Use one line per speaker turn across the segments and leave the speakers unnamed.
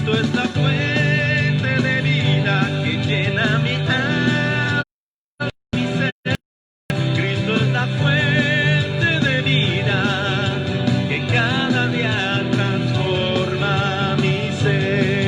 Cristo es la fuente de vida que llena mi alma, mi ser. Cristo es la fuente de vida que cada día transforma mi ser.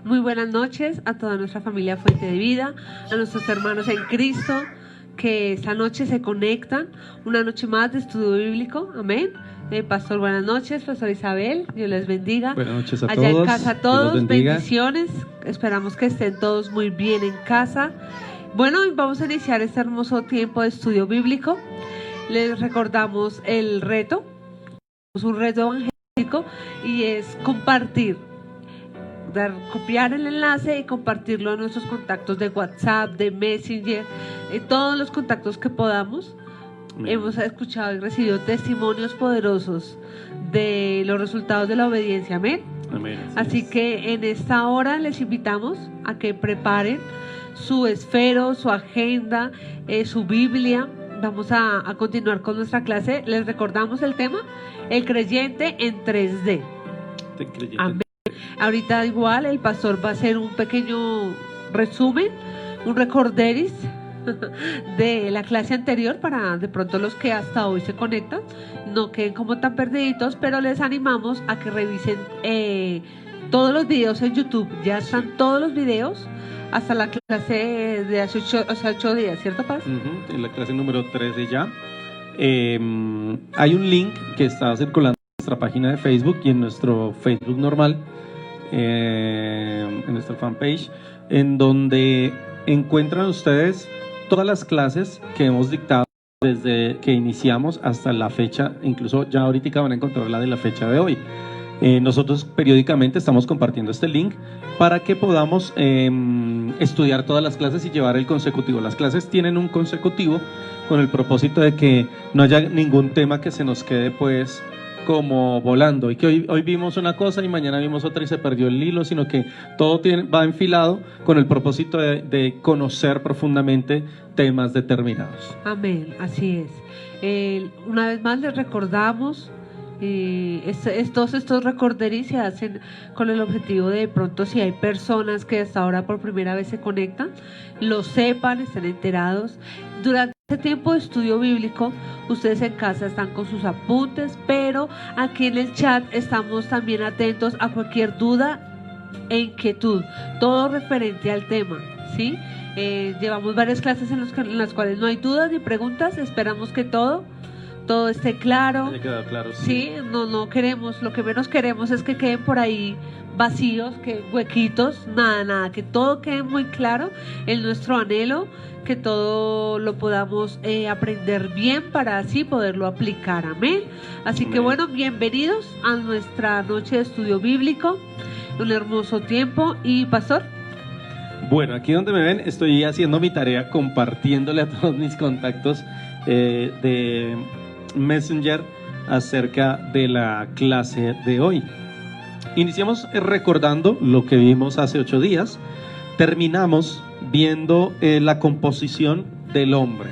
Muy buenas noches a toda nuestra familia Fuente de Vida, a nuestros hermanos en Cristo que esta noche se conectan, una noche más de estudio bíblico, amén. Pastor, buenas noches, Pastor Isabel, Dios les bendiga.
Buenas noches a
allá
todos.
en casa a todos,
Dios los bendiga.
bendiciones, esperamos que estén todos muy bien en casa. Bueno, vamos a iniciar este hermoso tiempo de estudio bíblico. Les recordamos el reto, es un reto evangélico y es compartir, copiar el enlace y compartirlo a nuestros contactos de WhatsApp, de Messenger, todos los contactos que podamos. Amén. Hemos escuchado y recibido testimonios poderosos de los resultados de la obediencia, amén.
Amén.
Así que en esta hora les invitamos a que preparen su esfero, su agenda, su Biblia. Vamos a continuar con nuestra clase. Les recordamos el tema, el creyente en 3D. Amén. Ahorita igual el pastor va a hacer un pequeño resumen, un recorderis de la clase anterior para de pronto los que hasta hoy se conectan no queden como tan perdiditos, pero les animamos a que revisen todos los videos en YouTube. Ya están todos los videos hasta la clase de hace 8 días, ¿cierto, Paz?
En la clase número 13 ya. Hay un link que está circulando en nuestra página de Facebook y en nuestro Facebook normal, en nuestra fanpage, en donde encuentran ustedes todas las clases que hemos dictado desde que iniciamos hasta la fecha. Incluso ya ahorita van a encontrar la de la fecha de hoy. Nosotros periódicamente estamos compartiendo este link para que podamos estudiar todas las clases y llevar el consecutivo. Las clases tienen un consecutivo con el propósito de que no haya ningún tema que se nos quede pues como volando, y que hoy vimos una cosa y mañana vimos otra y se perdió el hilo, sino que todo va enfilado con el propósito de conocer profundamente temas determinados.
Amén, así es. Una vez más les recordamos, estos recorderis se hacen con el objetivo de pronto, si hay personas que hasta ahora por primera vez se conectan, lo sepan, estén enterados. Durante este tiempo de estudio bíblico, ustedes en casa están con sus apuntes, pero aquí en el chat estamos también atentos a cualquier duda e inquietud, todo referente al tema, ¿sí? Llevamos varias clases en las cuales no hay dudas ni preguntas. Esperamos que todo esté claro.
Claro,
sí, no queremos, lo que menos queremos es que queden por ahí vacíos, que huequitos, nada, que todo quede muy claro en nuestro anhelo, que todo lo podamos aprender bien para así poderlo aplicar, amén. Así
amén.
Que bueno, bienvenidos a nuestra noche de estudio bíblico, un hermoso tiempo. Y pastor,
bueno, aquí donde me ven estoy haciendo mi tarea, compartiéndole a todos mis contactos de Messenger acerca de la clase de hoy. Iniciamos recordando lo que vimos hace 8 días. Terminamos viendo la composición del hombre,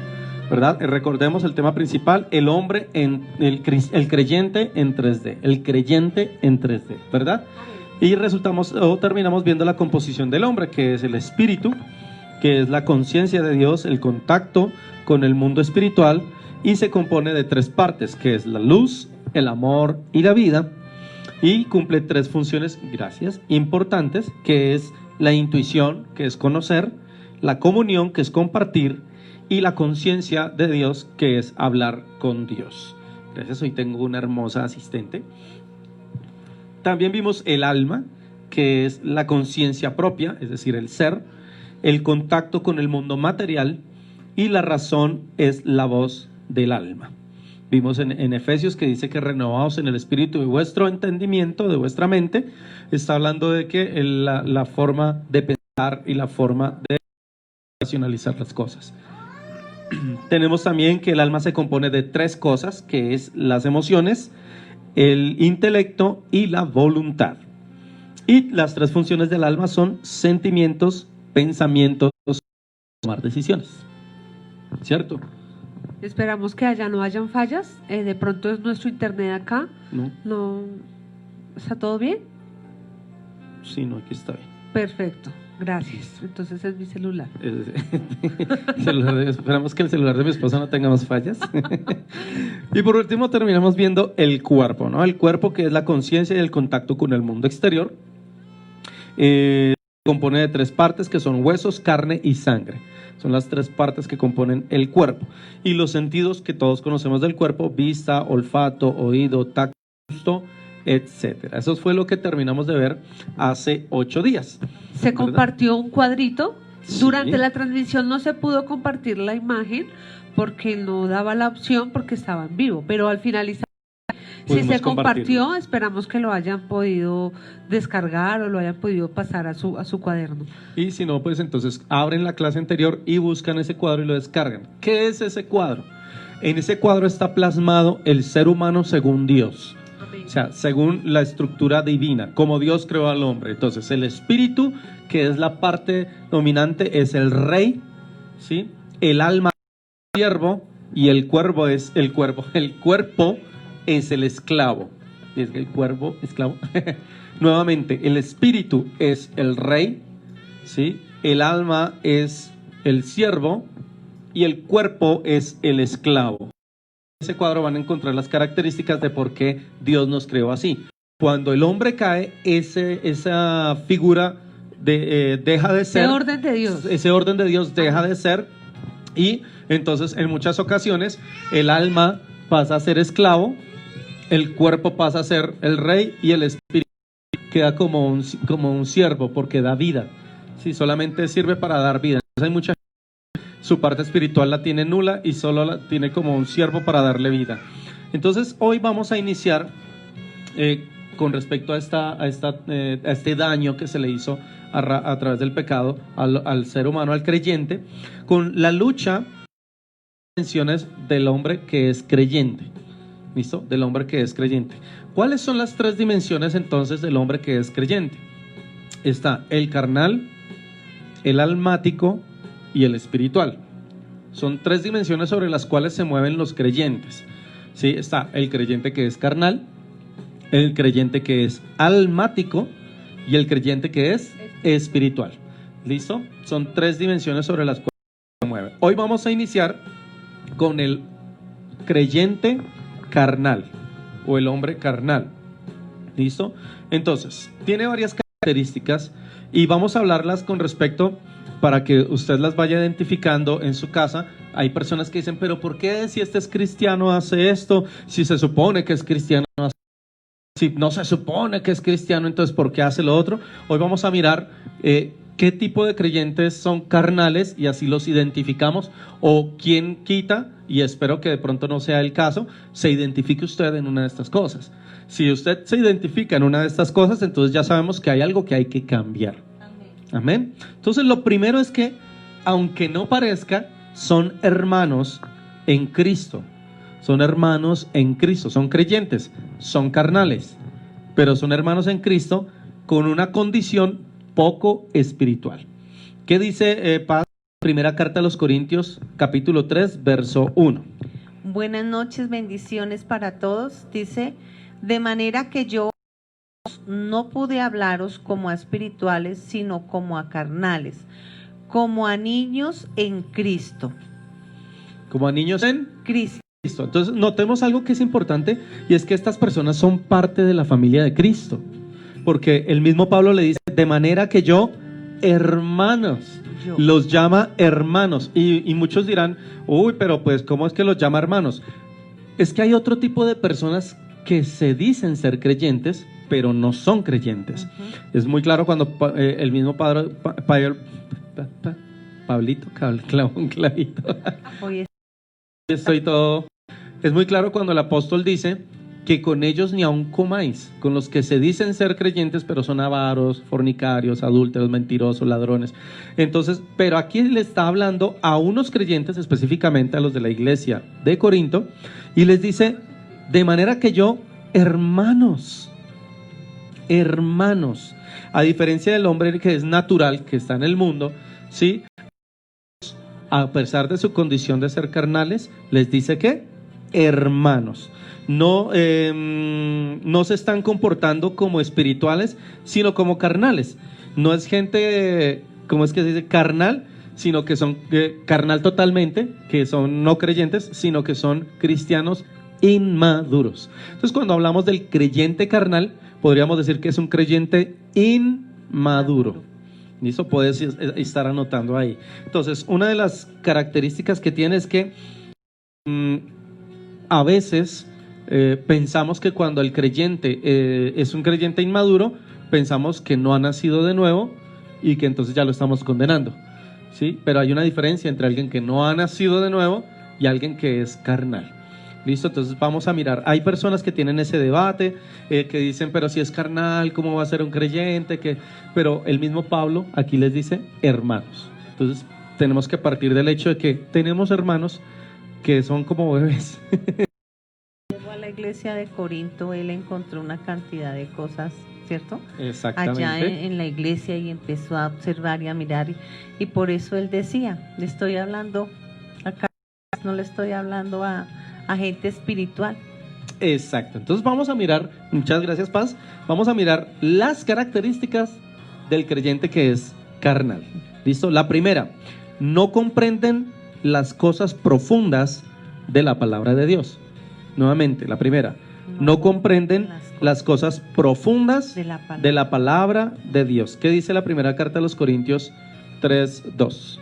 ¿verdad? Recordemos el tema principal, el hombre, el creyente en 3D, el creyente en 3D, ¿verdad? Y terminamos viendo la composición del hombre, que es el espíritu, que es la conciencia de Dios, el contacto con el mundo espiritual, y se compone de 3 partes, que es la luz, el amor y la vida, y cumple 3 funciones, importantes, que es la intuición, que es conocer, la comunión, que es compartir, y la conciencia de Dios, que es hablar con Dios. Gracias, hoy tengo una hermosa asistente. También vimos el alma, que es la conciencia propia, es decir, el ser, el contacto con el mundo material, y la razón es la voz del alma. Vimos en Efesios que dice que renovaos en el espíritu de vuestro entendimiento, de vuestra mente. Está hablando de que la forma de pensar y la forma de racionalizar las cosas. Tenemos también que el alma se compone de 3 cosas, que es las emociones, el intelecto y la voluntad. Y las 3 funciones del alma son sentimientos, pensamientos tomar decisiones, ¿cierto?
Esperamos que allá no hayan fallas. De pronto es nuestro internet acá.
¿No?
No, ¿está todo bien?
Sí, no, aquí está bien.
Perfecto, gracias. Entonces es mi celular.
Esperamos que el celular de mi esposa no tenga más fallas. Y por último terminamos viendo el cuerpo, ¿no? El cuerpo, que es la conciencia y el contacto con el mundo exterior. Compone de 3 partes, que son huesos, carne y sangre. Son las 3 partes que componen el cuerpo. Y los sentidos que todos conocemos del cuerpo: vista, olfato, oído, tacto, gusto, etcétera. Eso fue lo que terminamos de ver hace 8 días.
Se
¿verdad?
compartió un cuadrito.
Sí.
Durante la transmisión no se pudo compartir la imagen porque no daba la opción, porque estaba en vivo, pero al finalizar, si
Pudimos
se
compartirlo.
compartió, esperamos que lo hayan podido descargar o lo hayan podido pasar a su cuaderno.
Y si no, pues entonces abren la clase anterior y buscan ese cuadro y lo descargan. ¿Qué es ese cuadro? En ese cuadro está plasmado el ser humano según Dios. O sea, según la estructura divina, como Dios creó al hombre. Entonces, el espíritu, que es la parte dominante, es el rey, ¿sí? El alma es el siervo y el cuerpo es el cuerpo. El cuerpo es el esclavo. Es el cuerpo esclavo. Nuevamente, el espíritu es el rey, ¿sí? El alma es el siervo y el cuerpo es el esclavo. En ese cuadro van a encontrar las características de por qué Dios nos creó así. Cuando el hombre cae, esa figura deja de ser.
Ese orden de Dios.
Ese orden de Dios deja de ser, y entonces en muchas ocasiones el alma pasa a ser esclavo, el cuerpo pasa a ser el rey y el espíritu queda como un siervo, porque da vida. Sí, solamente sirve para dar vida. Entonces hay mucha gente, su parte espiritual la tiene nula y solo la tiene como un siervo para darle vida. Entonces hoy vamos a iniciar con respecto a este daño que se le hizo a través del pecado al ser humano, al creyente, con la lucha dimensiones del hombre que es creyente. ¿Listo? Del hombre que es creyente. ¿Cuáles son las 3 dimensiones entonces del hombre que es creyente? Está el carnal, el almático y el espiritual. Son 3 dimensiones sobre las cuales se mueven los creyentes. ¿Sí? Está el creyente que es carnal, el creyente que es almático y el creyente que es espiritual. ¿Listo? Son 3 dimensiones sobre las cuales se mueve. Hoy vamos a iniciar con el creyente carnal o el hombre carnal. ¿Listo? Entonces, tiene varias características y vamos a hablarlas con respecto para que usted las vaya identificando en su casa. Hay personas que dicen, pero ¿por qué si este es cristiano hace esto? Si se supone que es cristiano hace esto. Si no se supone que es cristiano, entonces ¿por qué hace lo otro? Hoy vamos a mirar qué tipo de creyentes son carnales y así los identificamos, o quién quita, y espero que de pronto no sea el caso, se identifique usted en una de estas cosas. Si usted se identifica en una de estas cosas, entonces ya sabemos que hay algo que hay que cambiar. Amén. Entonces lo primero es que, aunque no parezca, son hermanos en Cristo. Son hermanos en Cristo, son creyentes, son carnales, pero son hermanos en Cristo con una condición poco espiritual. ¿Qué dice Paz? Primera carta a los Corintios, capítulo 3, verso 1.
Buenas noches, bendiciones para todos. Dice, de manera que yo no pude hablaros como a espirituales, sino como a carnales, como a niños en Cristo.
Como a niños en
Cristo.
Entonces notemos algo que es importante, y es que estas personas son parte de la familia de Cristo, porque el mismo Pablo le dice, de manera que yo, hermanos, los llama hermanos, y muchos dirán, uy, pero pues ¿cómo es que los llama hermanos? Es que hay otro tipo de personas que se dicen ser creyentes, pero no son creyentes. Es muy claro cuando el mismo Pablito clavó un clavito.
Oye,
Estoy todo. Es muy claro cuando el apóstol dice que con ellos ni aun comáis, con los que se dicen ser creyentes, pero son avaros, fornicarios, adúlteros, mentirosos, ladrones. Entonces, pero aquí le está hablando a unos creyentes, específicamente a los de la iglesia de Corinto, y les dice, de manera que yo, hermanos, a diferencia del hombre que es natural, que está en el mundo, ¿sí? a pesar de su condición de ser carnales, les dice que hermanos. No, no se están comportando como espirituales, sino como carnales. No es gente, ¿cómo es que se dice? Carnal, sino que son carnal totalmente, que son no creyentes, sino que son cristianos inmaduros. Entonces, cuando hablamos del creyente carnal, podríamos decir que es un creyente inmaduro. ¿Listo? Puedes estar anotando ahí. Entonces, una de las características que tiene es que a veces pensamos que cuando el creyente es un creyente inmaduro, pensamos que no ha nacido de nuevo y que entonces ya lo estamos condenando, ¿sí? Pero hay una diferencia entre alguien que no ha nacido de nuevo y alguien que es carnal. ¿Listo? Entonces vamos a mirar. Hay personas que tienen ese debate, que dicen, pero si es carnal, ¿cómo va a ser un creyente? Pero el mismo Pablo aquí les dice hermanos. Entonces tenemos que partir del hecho de que tenemos hermanos que son como bebés.
Llegó a la iglesia de Corinto, él encontró una cantidad de cosas, ¿cierto?
Exactamente.
Allá en la iglesia, y empezó a observar y a mirar, y por eso él decía, le estoy hablando acá, no le estoy hablando a gente espiritual.
Exacto. Entonces vamos a mirar, muchas gracias Paz, vamos a mirar las características del creyente que es carnal. ¿Listo? La primera, no comprenden las cosas profundas de la palabra de Dios. Nuevamente, la primera, no comprenden las cosas profundas de la palabra de Dios. ¿Qué dice la primera carta a los Corintios 3:2?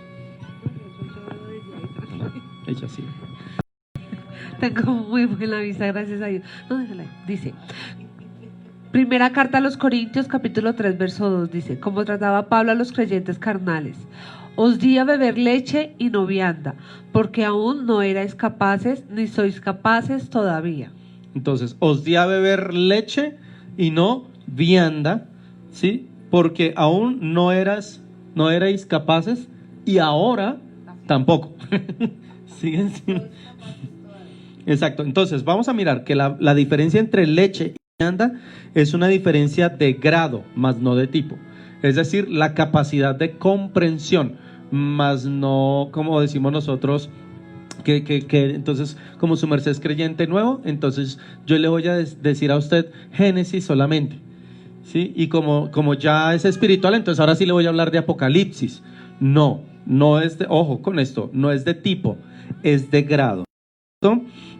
Ella sí.
Tengo muy buena vista, gracias a Dios. No, déjala ahí. Dice, primera carta a los Corintios, capítulo 3, verso 2, dice, como trataba Pablo a los creyentes carnales, os di a beber leche y no vianda, porque aún no erais capaces, ni sois capaces todavía.
Entonces, os di a beber leche y no vianda, ¿sí? Porque aún no erais capaces y ahora tampoco. Siguen sin... Exacto. Entonces, vamos a mirar que la diferencia entre leche y vianda es una diferencia de grado, más no de tipo. Es decir, la capacidad de comprensión, más no, como decimos nosotros, que entonces, como su merced es creyente nuevo, entonces yo le voy a decir a usted Génesis solamente, ¿sí? Y como ya es espiritual, entonces ahora sí le voy a hablar de Apocalipsis. No es de, ojo con esto, no es de tipo, es de grado.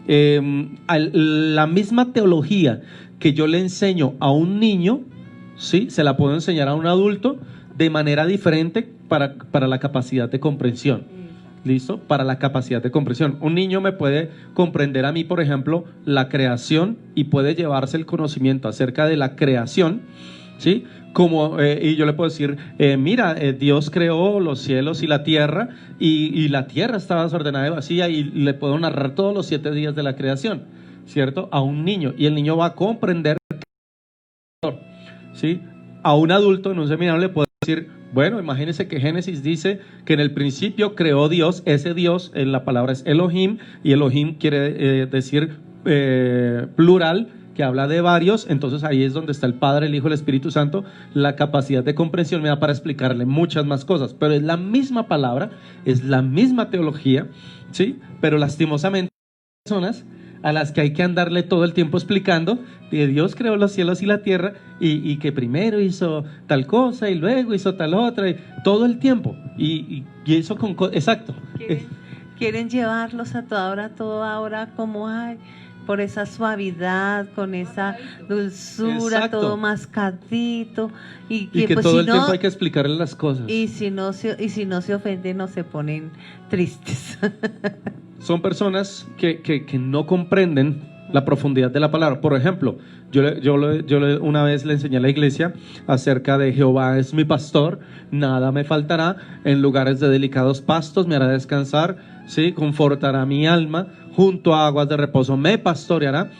La misma teología que yo le enseño a un niño, ¿sí? Se la puedo enseñar a un adulto de manera diferente para la capacidad de comprensión. ¿Listo? Para la capacidad de comprensión. Un niño me puede comprender a mí, por ejemplo, la creación y puede llevarse el conocimiento acerca de la creación, ¿sí? Y yo le puedo decir, mira, Dios creó los cielos y la tierra y la tierra estaba desordenada y vacía, y le puedo narrar todos los 7 días de la creación, ¿cierto? A un niño, y el niño va a comprender, ¿sí? A un adulto en un seminario le puedo decir, bueno, imagínense que Génesis dice que en el principio creó Dios, ese Dios, la palabra es Elohim, y Elohim quiere decir plural, que habla de varios. Entonces ahí es donde está el Padre, el Hijo, el Espíritu Santo. La capacidad de comprensión me da para explicarle muchas más cosas, pero es la misma palabra, es la misma teología, ¿sí? Pero lastimosamente hay personas a las que hay que andarle todo el tiempo explicando que Dios creó los cielos y la tierra, y que primero hizo tal cosa y luego hizo tal otra, y todo el tiempo, y eso con... Exacto.
Quieren llevarlos a todo ahora como hay, por esa suavidad, con esa dulzura, exacto, todo mascadito, y que
pues, todo el tiempo hay que explicarles las cosas.
Y si no se ofenden o se ponen tristes.
Son personas que no comprenden la profundidad de la palabra. Por ejemplo, yo una vez le enseñé a la iglesia acerca de Jehová es mi pastor, nada me faltará, en lugares de delicados pastos me hará descansar, ¿sí? Confortará mi alma, junto a aguas de reposo me pastoreará.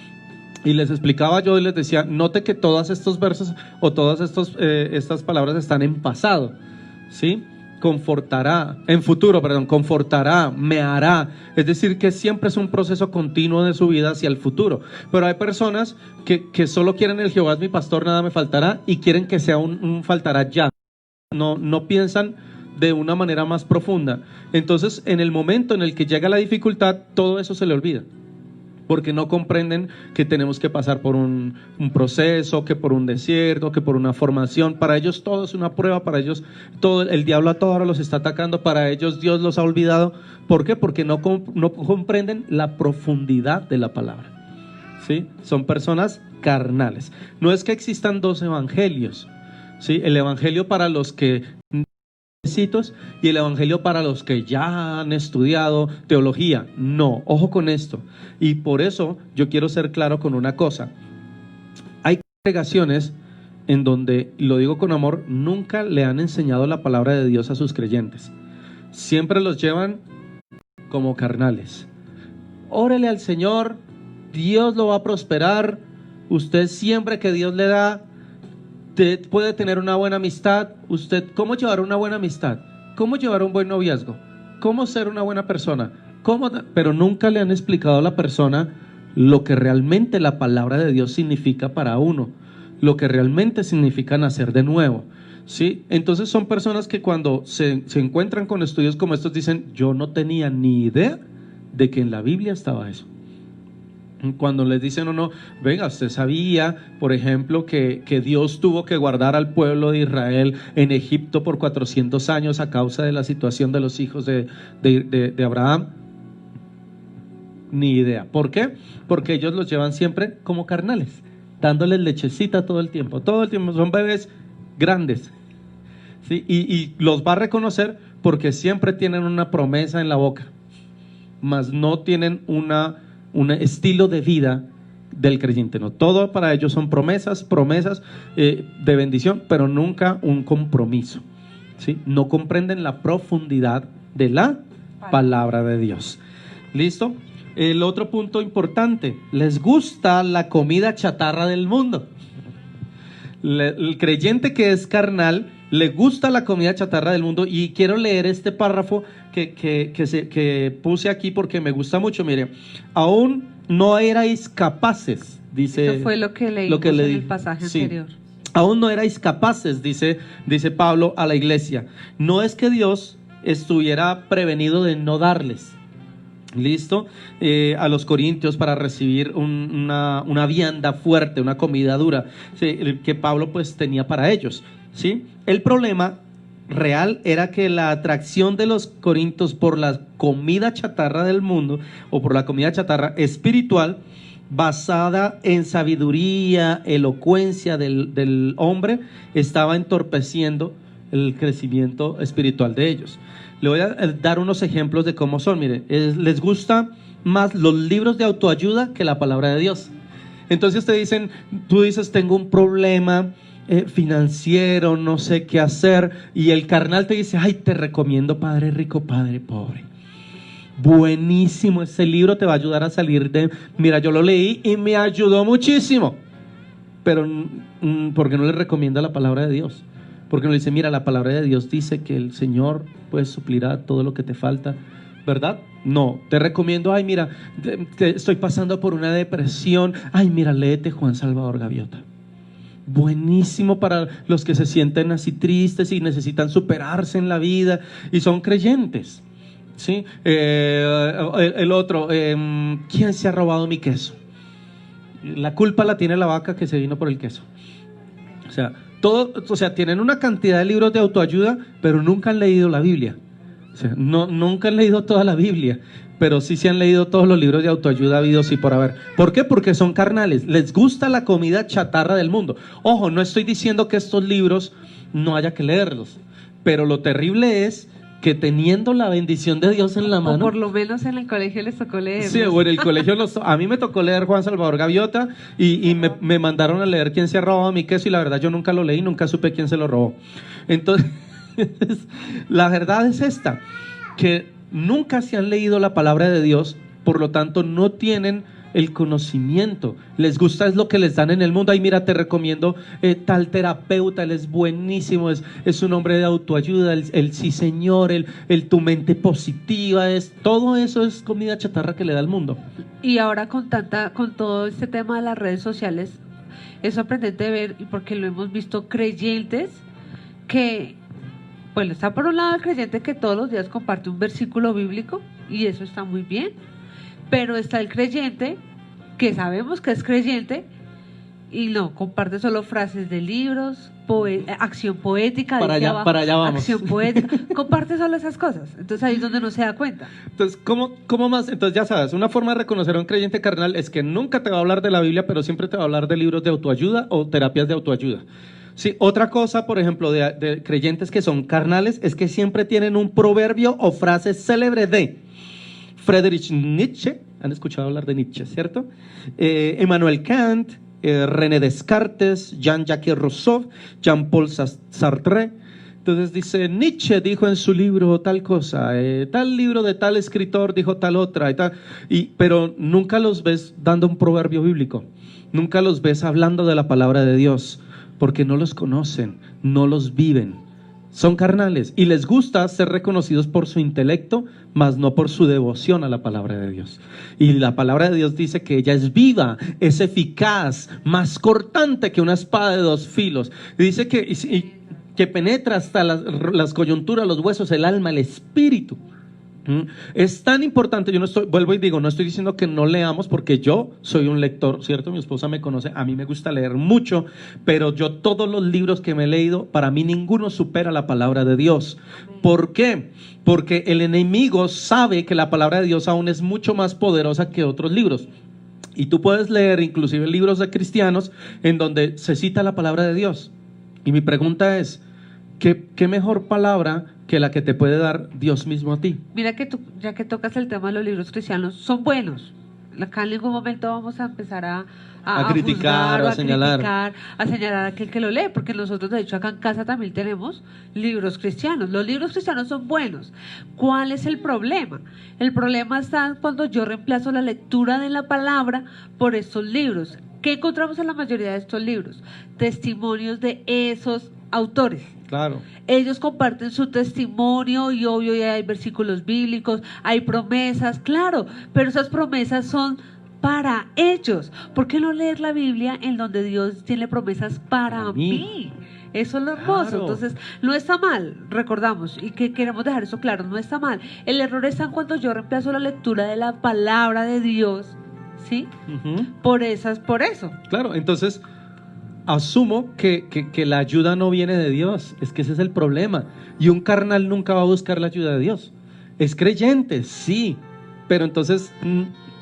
Y les explicaba yo y les decía, note que todos estos versos o todas estas palabras están en pasado, ¿sí? Confortará, en futuro, perdón, confortará, me hará. Es decir, que siempre es un proceso continuo de su vida hacia el futuro. Pero hay personas que solo quieren el Jehová es mi pastor, nada me faltará, y quieren que sea un faltará ya. No piensan de una manera más profunda. Entonces, en el momento en el que llega la dificultad, todo eso se le olvida, porque no comprenden que tenemos que pasar por un proceso, que por un desierto, que por una formación. Para ellos todo es una prueba, para ellos todo, el diablo a toda hora los está atacando, para ellos Dios los ha olvidado. ¿Por qué? Porque no comprenden la profundidad de la palabra, ¿sí? Son personas carnales. No es que existan dos evangelios, ¿sí? El evangelio para los que y el evangelio para los que ya han estudiado teología. No, ojo con esto. Y por eso yo quiero ser claro con una cosa. Hay congregaciones en donde, lo digo con amor, nunca le han enseñado la palabra de Dios a sus creyentes. Siempre los llevan como carnales. Órele al Señor, Dios lo va a prosperar. Usted siempre que Dios le da, puede tener una buena amistad. Usted, ¿cómo llevar una buena amistad? ¿Cómo llevar un buen noviazgo? ¿Cómo ser una buena persona? Pero nunca le han explicado a la persona lo que realmente la palabra de Dios significa para uno, lo que realmente significa nacer de nuevo, ¿sí? Entonces son personas que cuando se encuentran con estudios como estos dicen, yo no tenía ni idea de que en la Biblia estaba eso. Cuando les dicen o no, venga, usted sabía, por ejemplo, que Dios tuvo que guardar al pueblo de Israel en Egipto por 400 años a causa de la situación de los hijos de Abraham. Ni idea. ¿Por qué? Porque ellos los llevan siempre como carnales, dándoles lechecita todo el tiempo, son bebés grandes, ¿sí? Y los va a reconocer porque siempre tienen una promesa en la boca, mas no tienen un estilo de vida del creyente. No, todo para ellos son promesas de bendición, pero nunca un compromiso, ¿sí? No comprenden la profundidad de la palabra de Dios. ¿Listo? El otro punto importante, les gusta la comida chatarra del mundo. El creyente que es carnal le gusta la comida chatarra del mundo, y quiero leer este párrafo que puse aquí porque me gusta mucho. Mire, aún no erais capaces, dice.
Eso fue lo que leímos en el pasaje anterior.
Aún no erais capaces, dice Pablo a la iglesia. No es que Dios estuviera prevenido de no darles, ¿listo? A los corintios para recibir una vianda fuerte, una comida dura, ¿sí? Que Pablo pues tenía para ellos, ¿sí? El problema real era que la atracción de los corintios por la comida chatarra del mundo, o por la comida chatarra espiritual, basada en sabiduría, elocuencia del hombre, estaba entorpeciendo el crecimiento espiritual de ellos. Le voy a dar unos ejemplos de cómo son. Mire, les gusta más los libros de autoayuda que la palabra de Dios. Entonces tú dices, tengo un problema financiero, no sé qué hacer, y el carnal te dice, ay, te recomiendo Padre Rico, Padre Pobre. Buenísimo, ese libro te va a ayudar a salir mira, yo lo leí y me ayudó muchísimo. Pero ¿por qué no le recomienda la palabra de Dios? Porque no le dice, mira, la palabra de Dios dice que el Señor pues suplirá todo lo que te falta, ¿verdad? No, te recomiendo, ay, mira, estoy pasando por una depresión, ay, mira, léete Juan Salvador Gaviota. Buenísimo para los que se sienten así tristes y necesitan superarse en la vida y son creyentes, ¿sí? El otro, ¿quién se ha robado mi queso? La culpa la tiene la vaca que se vino por el queso. O sea, tienen una cantidad de libros de autoayuda, pero nunca han leído la Biblia. O sea, nunca han leído toda la Biblia, pero sí se han leído todos los libros de autoayuda habidos y por haber. ¿Por qué? Porque son carnales, les gusta la comida chatarra del mundo. Ojo, no estoy diciendo que estos libros no haya que leerlos, pero lo terrible es que teniendo la bendición de Dios en la mano,
o por lo menos en el colegio les tocó leer.
Sí, o en el colegio a mí me tocó leer Juan Salvador Gaviota y me mandaron a leer quién se ha robado mi queso, y la verdad yo nunca lo leí, nunca supe quién se lo robó. Entonces la verdad es esta, que nunca se han leído la palabra de Dios, por lo tanto no tienen el conocimiento. Les gusta es lo que les dan en el mundo. Ay, mira, te recomiendo tal terapeuta, él es buenísimo, es un hombre de autoayuda, el sí señor, el tu mente positiva, todo eso es comida chatarra que le da al mundo.
Y ahora con todo este tema de las redes sociales, es sorprendente ver, y porque lo hemos visto, creyentes que Bueno, está por un lado el creyente que todos los días comparte un versículo bíblico y eso está muy bien, pero está el creyente que sabemos que es creyente y no, comparte solo frases de libros, acción poética,
Para
dice
allá,
abajo,
para allá vamos.
acción poética, comparte solo esas cosas, entonces ahí es donde no se da cuenta.
Entonces, ¿cómo más? Entonces, ya sabes, una forma de reconocer a un creyente carnal es que nunca te va a hablar de la Biblia, pero siempre te va a hablar de libros de autoayuda o terapias de autoayuda. Sí, otra cosa, por ejemplo, de creyentes que son carnales es que siempre tienen un proverbio o frase célebre de Friedrich Nietzsche. ¿Han escuchado hablar de Nietzsche, cierto? Emmanuel Kant, René Descartes, Jean-Jacques Rousseau, Jean-Paul Sartre. Entonces dice, Nietzsche dijo en su libro tal cosa, tal libro de tal escritor dijo tal otra, pero nunca los ves dando un proverbio bíblico, nunca los ves hablando de la palabra de Dios, porque no los conocen, no los viven. Son carnales y les gusta ser reconocidos por su intelecto, mas no por su devoción a la palabra de Dios. Y la palabra de Dios dice que ella es viva, es eficaz, más cortante que una espada de dos filos. Y dice que penetra hasta las coyunturas, los huesos, el alma, el espíritu. Es tan importante, vuelvo y digo, no estoy diciendo que no leamos, porque yo soy un lector, ¿cierto? Mi esposa me conoce, a mí me gusta leer mucho, pero yo todos los libros que me he leído, para mí ninguno supera la palabra de Dios. ¿Por qué? Porque el enemigo sabe que la palabra de Dios aún es mucho más poderosa que otros libros. Y tú puedes leer inclusive libros de cristianos en donde se cita la palabra de Dios. Y mi pregunta es, ¿qué mejor palabra que la que te puede dar Dios mismo a ti?
Mira que tú, ya que tocas el tema de los libros cristianos, son buenos. Acá en ningún momento vamos a empezar a
criticar
juzgar,
o a señalar.
a señalar a aquel que lo lee, porque nosotros de hecho acá en casa también tenemos libros cristianos. Los libros cristianos son buenos. ¿Cuál es el problema? El problema está cuando yo reemplazo la lectura de la palabra por estos libros. ¿Qué encontramos en la mayoría de estos libros? Testimonios de esos autores.
Claro.
Ellos comparten su testimonio y obvio ya hay versículos bíblicos, hay promesas, claro, pero esas promesas son para ellos. ¿Por qué no leer la Biblia en donde Dios tiene promesas para mí? Eso es lo hermoso.
Claro.
Entonces, no está mal, recordamos, y que queremos dejar eso claro, no está mal. El error está en cuando yo reemplazo la lectura de la palabra de Dios, ¿sí? Por eso.
Claro, entonces asumo que la ayuda no viene de Dios, es que ese es el problema. Y un carnal nunca va a buscar la ayuda de Dios. Es creyente, sí, pero entonces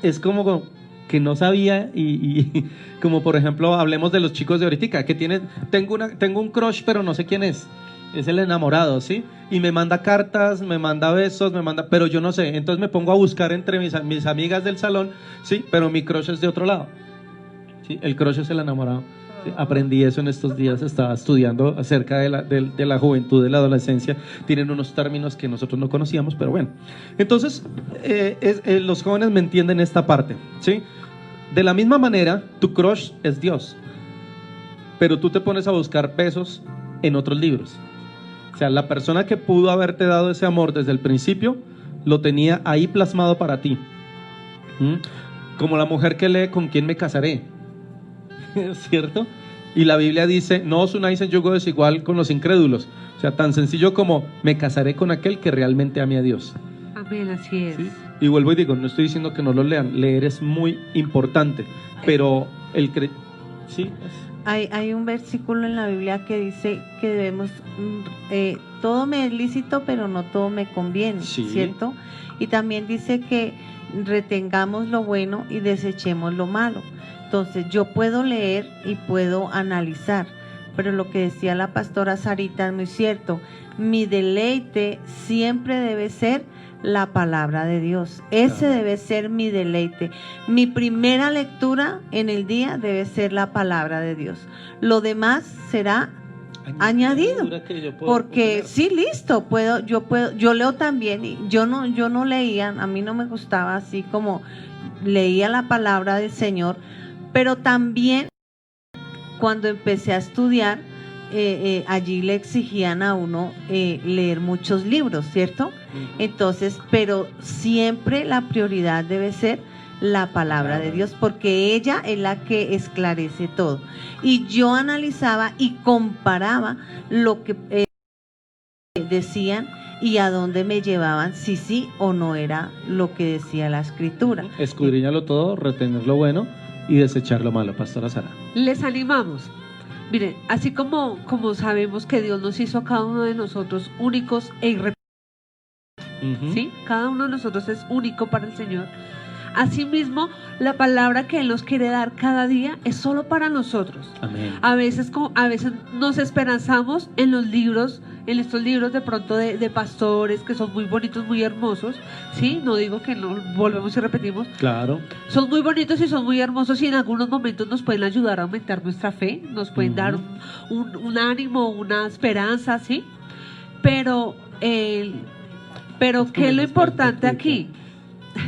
es como que no sabía y como por ejemplo hablemos de los chicos de ahorita que tengo un crush pero no sé quién es el enamorado, ¿sí? Y me manda cartas, me manda besos, pero yo no sé, entonces me pongo a buscar entre mis amigas del salón, ¿sí? Pero mi crush es de otro lado, ¿sí? El crush es el enamorado. Sí, aprendí eso en estos días, estaba estudiando acerca de la juventud, de la adolescencia. Tienen unos términos que nosotros no conocíamos, pero bueno. Entonces, los jóvenes me entienden esta parte, ¿sí? De la misma manera, tu crush es Dios, pero tú te pones a buscar besos en otros libros. O sea, la persona que pudo haberte dado ese amor desde el principio, lo tenía ahí plasmado para ti. Como la mujer que lee ¿con quién me casaré? ¿Cierto? Y la Biblia dice, no os unáis en yugo desigual con los incrédulos. O sea, tan sencillo como me casaré con aquel que realmente ame a Dios.
Amén, así es.
¿Sí? Y vuelvo y digo, no estoy diciendo que no lo lean, leer es muy importante, pero sí.
Hay un versículo en la Biblia que dice que debemos, todo me es lícito, pero no todo me conviene,
sí.
¿Cierto? Y también dice que retengamos lo bueno y desechemos lo malo. Entonces yo puedo leer y puedo analizar, pero lo que decía la pastora Sarita es muy cierto. Mi deleite siempre debe ser la palabra de Dios. Ese debe ser mi deleite. Mi primera lectura en el día debe ser la palabra de Dios. Lo demás será añadido. Porque sí, listo, yo leo también. Y yo no leía, a mí no me gustaba así como leía la palabra del Señor. Pero también cuando empecé a estudiar, allí le exigían a uno leer muchos libros, ¿cierto? Entonces, pero siempre la prioridad debe ser la palabra de Dios, porque ella es la que esclarece todo. Y yo analizaba y comparaba lo que decían y a dónde me llevaban, si sí o no era lo que decía la escritura.
Escudriñarlo todo, retener lo bueno y desechar lo malo, Pastora Sara.
Les animamos. Miren, así como sabemos que Dios nos hizo a cada uno de nosotros únicos e irrepetibles, ¿sí? Cada uno de nosotros es único para el Señor. Asimismo, la palabra que Él nos quiere dar cada día es solo para nosotros.
Amén.
A veces nos esperanzamos en los libros, en estos libros de pronto de pastores que son muy bonitos, muy hermosos, ¿sí? No digo que no, volvemos y repetimos.
Claro.
Son muy bonitos y son muy hermosos y en algunos momentos nos pueden ayudar a aumentar nuestra fe, nos pueden dar un ánimo, una esperanza, ¿sí? Pero ¿qué es lo importante aquí?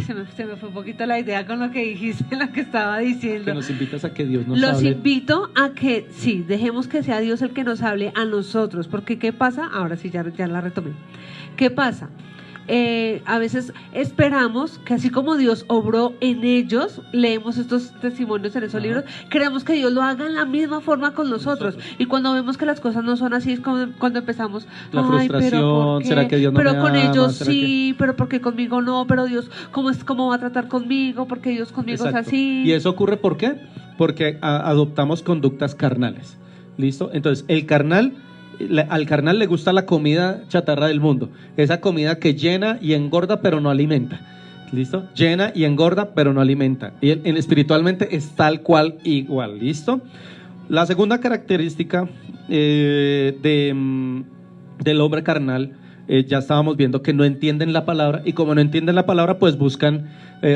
Se me fue un poquito la idea con lo que dijiste, lo que estaba diciendo.
Que nos invitas a que Dios nos
Los
hable.
invito a que, sí, dejemos que sea Dios el que nos hable a nosotros, porque ¿qué pasa? Ahora sí, ya la retomé. ¿Qué pasa? A veces esperamos que así como Dios obró en ellos, leemos estos testimonios en esos libros, creemos que Dios lo haga en la misma forma con nosotros. Y cuando vemos que las cosas no son así, es cuando empezamos,
La frustración,
pero ¿por qué?
¿será que Dios no
pero
me
con
ama?
ellos
¿Será
sí, pero ¿por qué conmigo no? Pero Dios, ¿cómo va a tratar conmigo? Porque Dios conmigo
Exacto.
es así.
¿Y eso ocurre por qué? Porque adoptamos conductas carnales. ¿Listo? Entonces, al carnal le gusta la comida chatarra del mundo, esa comida que llena y engorda pero no alimenta. ¿Listo? Llena y engorda pero no alimenta. Y espiritualmente es tal cual igual. ¿Listo? La segunda característica del hombre carnal, ya estábamos viendo que no entienden la palabra, y como no entienden la palabra pues buscan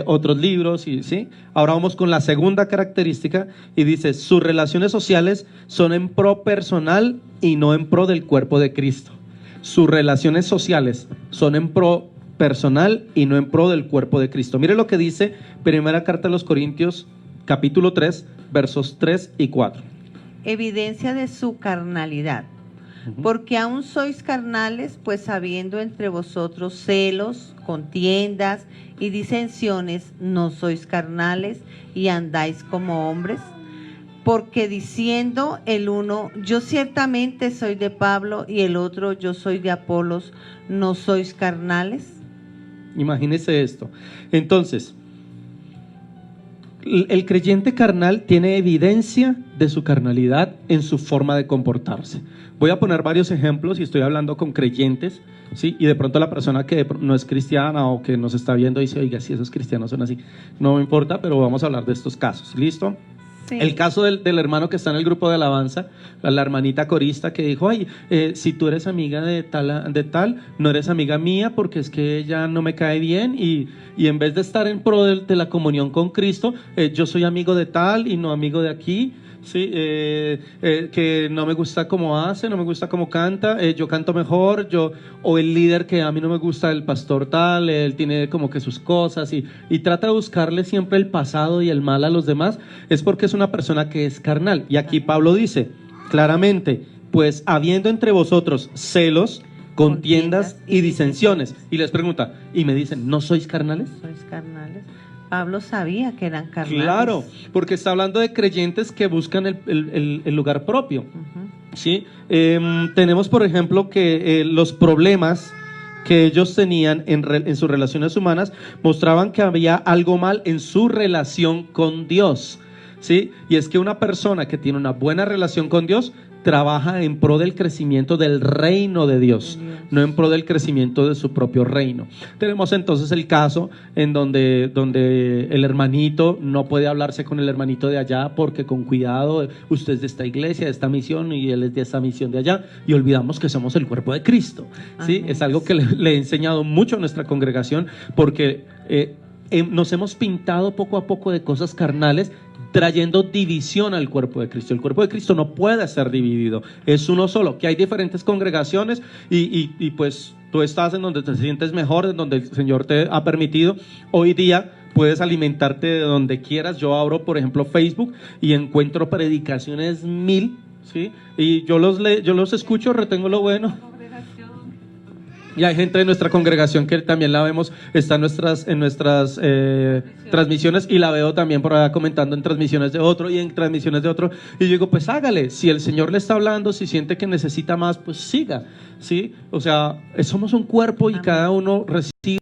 otros libros, ¿sí? Ahora vamos con la segunda característica y dice: sus relaciones sociales son en pro personal y no en pro del cuerpo de Cristo. Sus relaciones sociales son en pro personal y no en pro del cuerpo de Cristo. Mire lo que dice Primera Carta a los Corintios, capítulo 3, versos 3 y 4.
Evidencia de su carnalidad. Porque aún sois carnales, pues habiendo entre vosotros celos, contiendas y disensiones, ¿no sois carnales y andáis como hombres? Porque diciendo el uno, yo ciertamente soy de Pablo, y el otro, yo soy de Apolos, ¿no sois carnales?
Imagínese esto. Entonces, el creyente carnal tiene evidencia de su carnalidad en su forma de comportarse. Voy a poner varios ejemplos y estoy hablando con creyentes, ¿sí? Y de pronto la persona que no es cristiana o que nos está viendo dice: oiga, si esos cristianos son así. No me importa, pero vamos a hablar de estos casos. ¿Listo?
Sí.
El caso del hermano que está en el grupo de alabanza, la hermanita corista que dijo: ay, si tú eres amiga de tal, no eres amiga mía porque es que ella no me cae bien, y en vez de estar en pro de la comunión con Cristo, yo soy amigo de tal y no amigo de aquí. Sí, que no me gusta cómo hace, no me gusta cómo canta, yo canto mejor, o el líder que a mí no me gusta, el pastor tal, él tiene como que sus cosas, y trata de buscarle siempre el pasado y el mal a los demás. Es porque es una persona que es carnal. Y aquí Pablo dice claramente: pues habiendo entre vosotros celos, contiendas y disensiones. Y les pregunta, y me dicen: ¿no sois carnales?
¿Sois carnales? Pablo sabía que eran carnales.
Claro, porque está hablando de creyentes que buscan el lugar propio. ¿Sí? Tenemos, por ejemplo, que los problemas que ellos tenían en sus relaciones humanas mostraban que había algo mal en su relación con Dios. ¿Sí? Y es que una persona que tiene una buena relación con Dios trabaja en pro del crecimiento del reino de Dios, no en pro del crecimiento de su propio reino. Tenemos entonces el caso en donde el hermanito no puede hablarse con el hermanito de allá porque con cuidado, usted es de esta iglesia, de esta misión, y él es de esta misión de allá, y olvidamos que somos el cuerpo de Cristo. ¿Sí? Es algo que le he enseñado mucho a nuestra congregación, porque nos hemos pintado poco a poco de cosas carnales, trayendo división al cuerpo de Cristo. El cuerpo de Cristo no puede ser dividido, es uno solo. Que hay diferentes congregaciones y pues tú estás en donde te sientes mejor, en donde el Señor te ha permitido. Hoy día puedes alimentarte de donde quieras. Yo abro, por ejemplo, Facebook y encuentro predicaciones 1000, ¿sí? Y yo los escucho, retengo lo bueno. Y hay gente de nuestra congregación que también la vemos, está en nuestras transmisiones, y la veo también por allá comentando en transmisiones de otro y en transmisiones de otro. Y yo digo, pues hágale, si el Señor le está hablando, si siente que necesita más, pues siga, ¿sí? O sea, somos un cuerpo y
Amén.
cada uno recibe.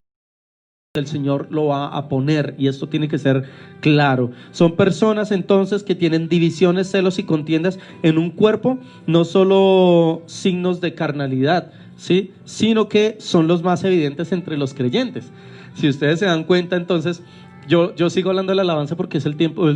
El Señor lo va a poner, y esto tiene que ser claro. Son personas entonces que tienen divisiones, celos y contiendas en un cuerpo, no solo signos de carnalidad, ¿sí? Sino que son los más evidentes entre los creyentes. Si ustedes se dan cuenta, entonces yo sigo hablando de la alabanza porque es el tiempo,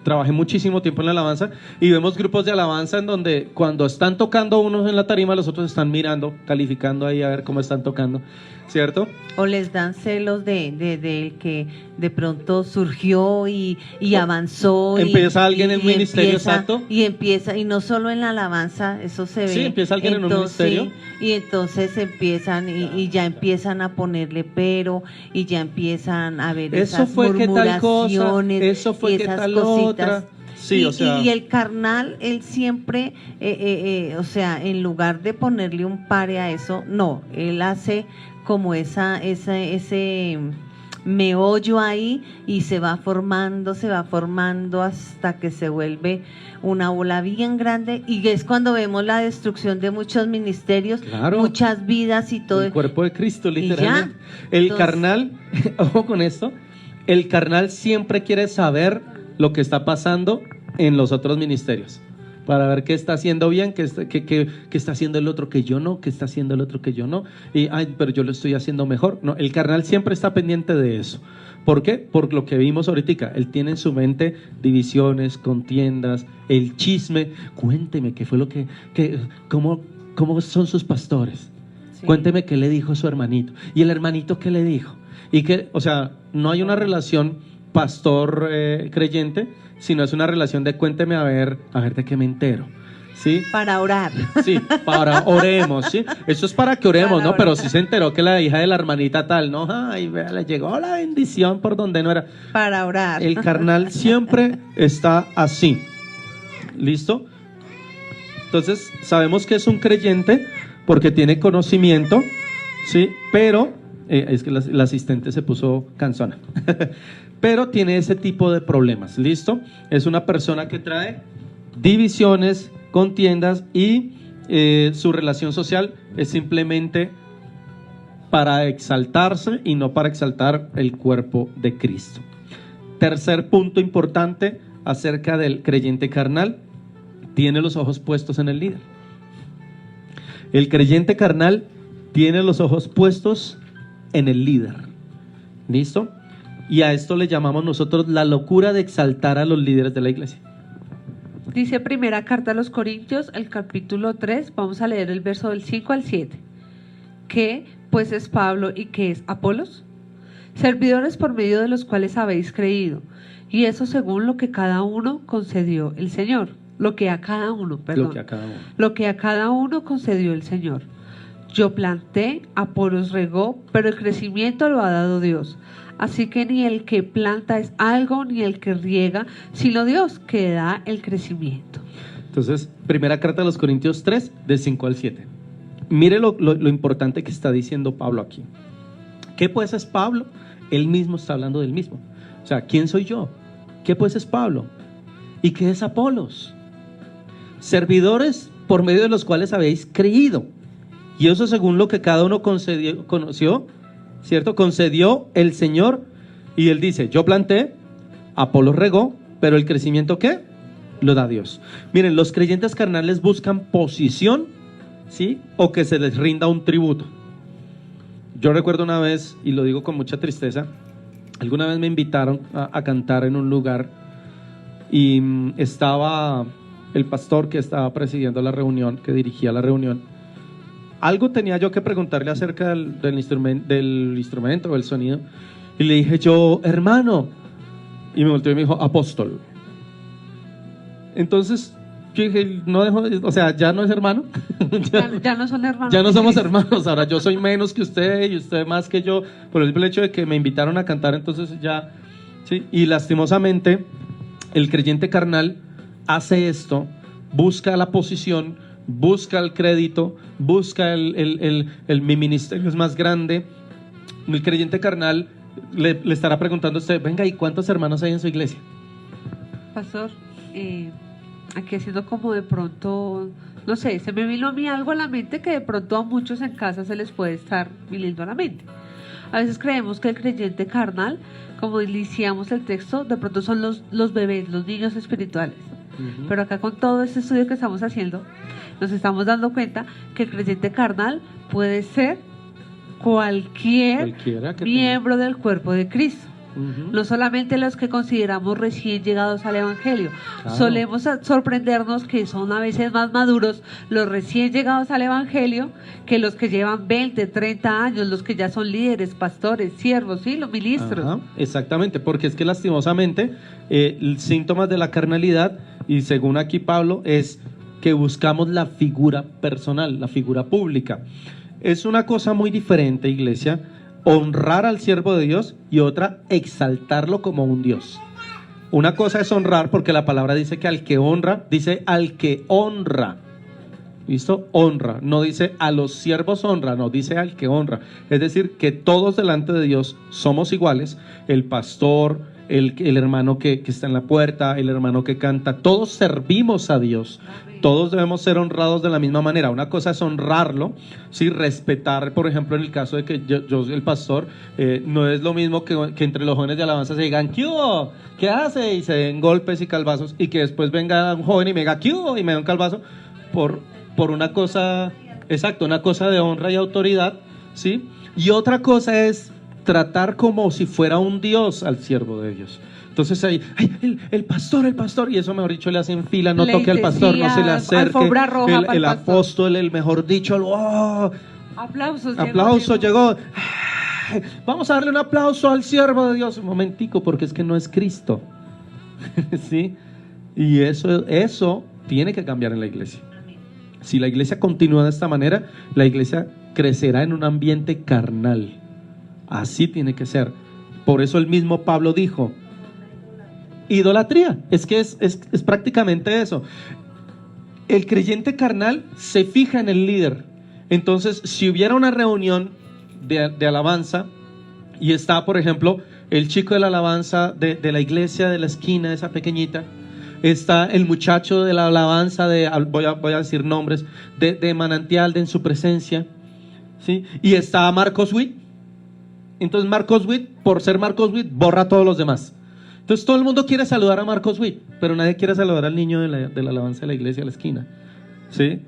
trabajé muchísimo tiempo en la alabanza, y vemos grupos de alabanza en donde cuando están tocando unos en la tarima, los otros están mirando, calificando ahí a ver cómo están tocando, ¿cierto?
O les dan celos del que de pronto surgió y avanzó.
Empieza alguien en un ministerio, exacto.
Y empieza, y no solo en la alabanza, eso se ve.
Sí, empieza alguien en un ministerio.
Sí, y entonces empiezan, y ya empiezan a ponerle pero, y ya empiezan a ver
Eso
esas
fue que tal cosa,
murmuraciones,
eso fue
y
que
esas
tal
cositas.
otra. Sí, o sea.
Y el carnal, él siempre, o sea, en lugar de ponerle un pare a eso, no, él hace como ese meollo ahí, y se va formando hasta que se vuelve una bola bien grande, y es cuando vemos la destrucción de muchos ministerios,
Claro.
muchas vidas y todo.
El cuerpo de Cristo,
Y
literalmente.
ya.
El
Entonces-
carnal, ojo con esto, el carnal siempre quiere saber lo que está pasando en los otros ministerios, para ver qué está haciendo bien, qué está haciendo el otro que yo no, qué está haciendo el otro que yo no, y ay, pero yo lo estoy haciendo mejor. No, el carnal siempre está pendiente de eso. ¿Por qué? Por lo que vimos ahorita. Él tiene en su mente divisiones, contiendas, el chisme. Cuénteme qué fue lo cómo son sus pastores.
Sí.
Cuénteme qué le dijo su hermanito. ¿Y el hermanito qué le dijo? Y que, o sea, no hay una relación pastor creyente, sino es una relación de cuénteme a ver de qué me entero. ¿Sí?
Para orar.
Sí, para oremos, ¿sí? Eso es para que oremos,
Para
¿no?
orar.
Pero sí se enteró que la hija de la hermanita tal, ¿no? Ay, vea, le llegó la bendición por donde no era.
Para orar.
El carnal siempre está así. ¿Listo? Entonces, sabemos que es un creyente porque tiene conocimiento, ¿sí? Pero, es que la asistente se puso cansona. Pero tiene ese tipo de problemas, ¿listo? Es una persona que trae divisiones, contiendas, y su relación social es simplemente para exaltarse y no para exaltar el cuerpo de Cristo. Tercer punto importante acerca del creyente carnal: tiene los ojos puestos en el líder. El creyente carnal tiene los ojos puestos en el líder. ¿Listo? Y a esto le llamamos nosotros la locura de exaltar a los líderes de la iglesia.
Dice primera carta a los Corintios, el capítulo 3, vamos a leer el verso del 5 al 7. ¿Qué pues es Pablo y qué es Apolos? Servidores por medio de los cuales habéis creído, y eso según lo que cada uno concedió el Señor. Lo que a cada uno concedió el Señor. Yo planté, Apolos regó, pero el crecimiento lo ha dado Dios. Así que ni el que planta es algo, ni el que riega, sino Dios que da el crecimiento.
Entonces, primera carta a los Corintios 3, del 5 al 7. Mire lo importante que está diciendo Pablo aquí. ¿Qué pues es Pablo? Él mismo está hablando del mismo. O sea, ¿quién soy yo? ¿Qué pues es Pablo? ¿Y qué es Apolos? Servidores por medio de los cuales habéis creído. Y eso según lo que cada uno conoció, ¿cierto? Concedió el Señor. Y él dice, yo planté, Apolos regó, pero el crecimiento ¿qué? Lo da Dios. Miren, los creyentes carnales buscan posición, ¿sí? O que se les rinda un tributo. Yo recuerdo una vez, y lo digo con mucha tristeza, alguna vez me invitaron a cantar en un lugar, y estaba el pastor que estaba presidiendo la reunión, que dirigía la reunión. Algo tenía yo que preguntarle acerca del instrumento, del sonido, y le dije yo, hermano, y me volteó y me dijo, apóstol. Entonces yo dije, no dejo, o sea, ya no es hermano.
Ya no son hermanos.
Ya no somos hermanos, ahora yo soy menos que usted y usted más que yo, por el hecho de que me invitaron a cantar, entonces ya, ¿sí? Y lastimosamente el creyente carnal hace esto, busca la posición, busca el crédito, busca mi ministerio es más grande. El creyente carnal le estará preguntando a usted, venga, ¿y cuántos hermanos hay en su iglesia?
Pastor, aquí haciendo como de pronto, no sé, se me vino a mí algo a la mente que de pronto a muchos en casa se les puede estar viniendo a la mente. A veces creemos que el creyente carnal, como iniciamos el texto, de pronto son los bebés, los niños espirituales. Pero acá con todo este estudio que estamos haciendo, nos estamos dando cuenta que el creyente carnal puede ser
Cualquiera que
miembro del cuerpo de Cristo.
Ujú.
No solamente los que consideramos recién llegados al Evangelio.
Claro.
Solemos sorprendernos que son a veces más maduros los recién llegados al Evangelio que los que llevan 20, 30 años, los que ya son líderes, pastores, siervos, ¿sí? Los ministros.
Ajá, exactamente, porque es que lastimosamente síntomas de la carnalidad, y según aquí Pablo, es que buscamos la figura personal, la figura pública. Es una cosa muy diferente, iglesia, honrar al siervo de Dios, y otra, exaltarlo como un Dios. Una cosa es honrar, porque la palabra dice que al que honra, dice al que honra. ¿Listo? Honra. No dice a los siervos honra, no, dice al que honra. Es decir, que todos delante de Dios somos iguales. El pastor, el hermano que está en la puerta, el hermano que canta, todos servimos a Dios. Todos debemos ser honrados de la misma manera. Una cosa es honrarlo, ¿sí? Respetar, por ejemplo, en el caso de que yo el pastor, no es lo mismo que entre los jóvenes de alabanza se digan, ¿qué hubo? ¿Qué hace? Y se den golpes y calvazos, y que después venga un joven y me diga, ¿qué hubo? Y me dé un calvazo por una cosa, exacto, una cosa de honra y autoridad, ¿sí? Y otra cosa es tratar como si fuera un Dios al siervo de Dios. Entonces ahí, ay, el pastor, y eso mejor dicho le hacen fila, no toque al pastor, no se le acerque,
alfombra roja
el apóstol, el mejor dicho, ¡oh!
Aplauso,
llegó. Ay, vamos a darle un aplauso al siervo de Dios, un momentico, porque es que no es Cristo. ¿Sí? Y eso tiene que cambiar en la iglesia. Si la iglesia continúa de esta manera, la iglesia crecerá en un ambiente carnal. Así tiene que ser. Por eso el mismo Pablo dijo, idolatría, es que es prácticamente eso. El creyente carnal se fija en el líder. Entonces, si hubiera una reunión de alabanza y está, por ejemplo, el chico de la alabanza de la iglesia de la esquina, esa pequeñita, está el muchacho de la alabanza voy a decir nombres, de Manantial, de En Su Presencia, ¿sí? Y está Marcos Witt. Entonces Marcos Witt, por ser Marcos Witt, borra a todos los demás. Entonces todo el mundo quiere saludar a Marcos Witt, pero nadie quiere saludar al niño de la alabanza de la iglesia de la esquina, ¿sí?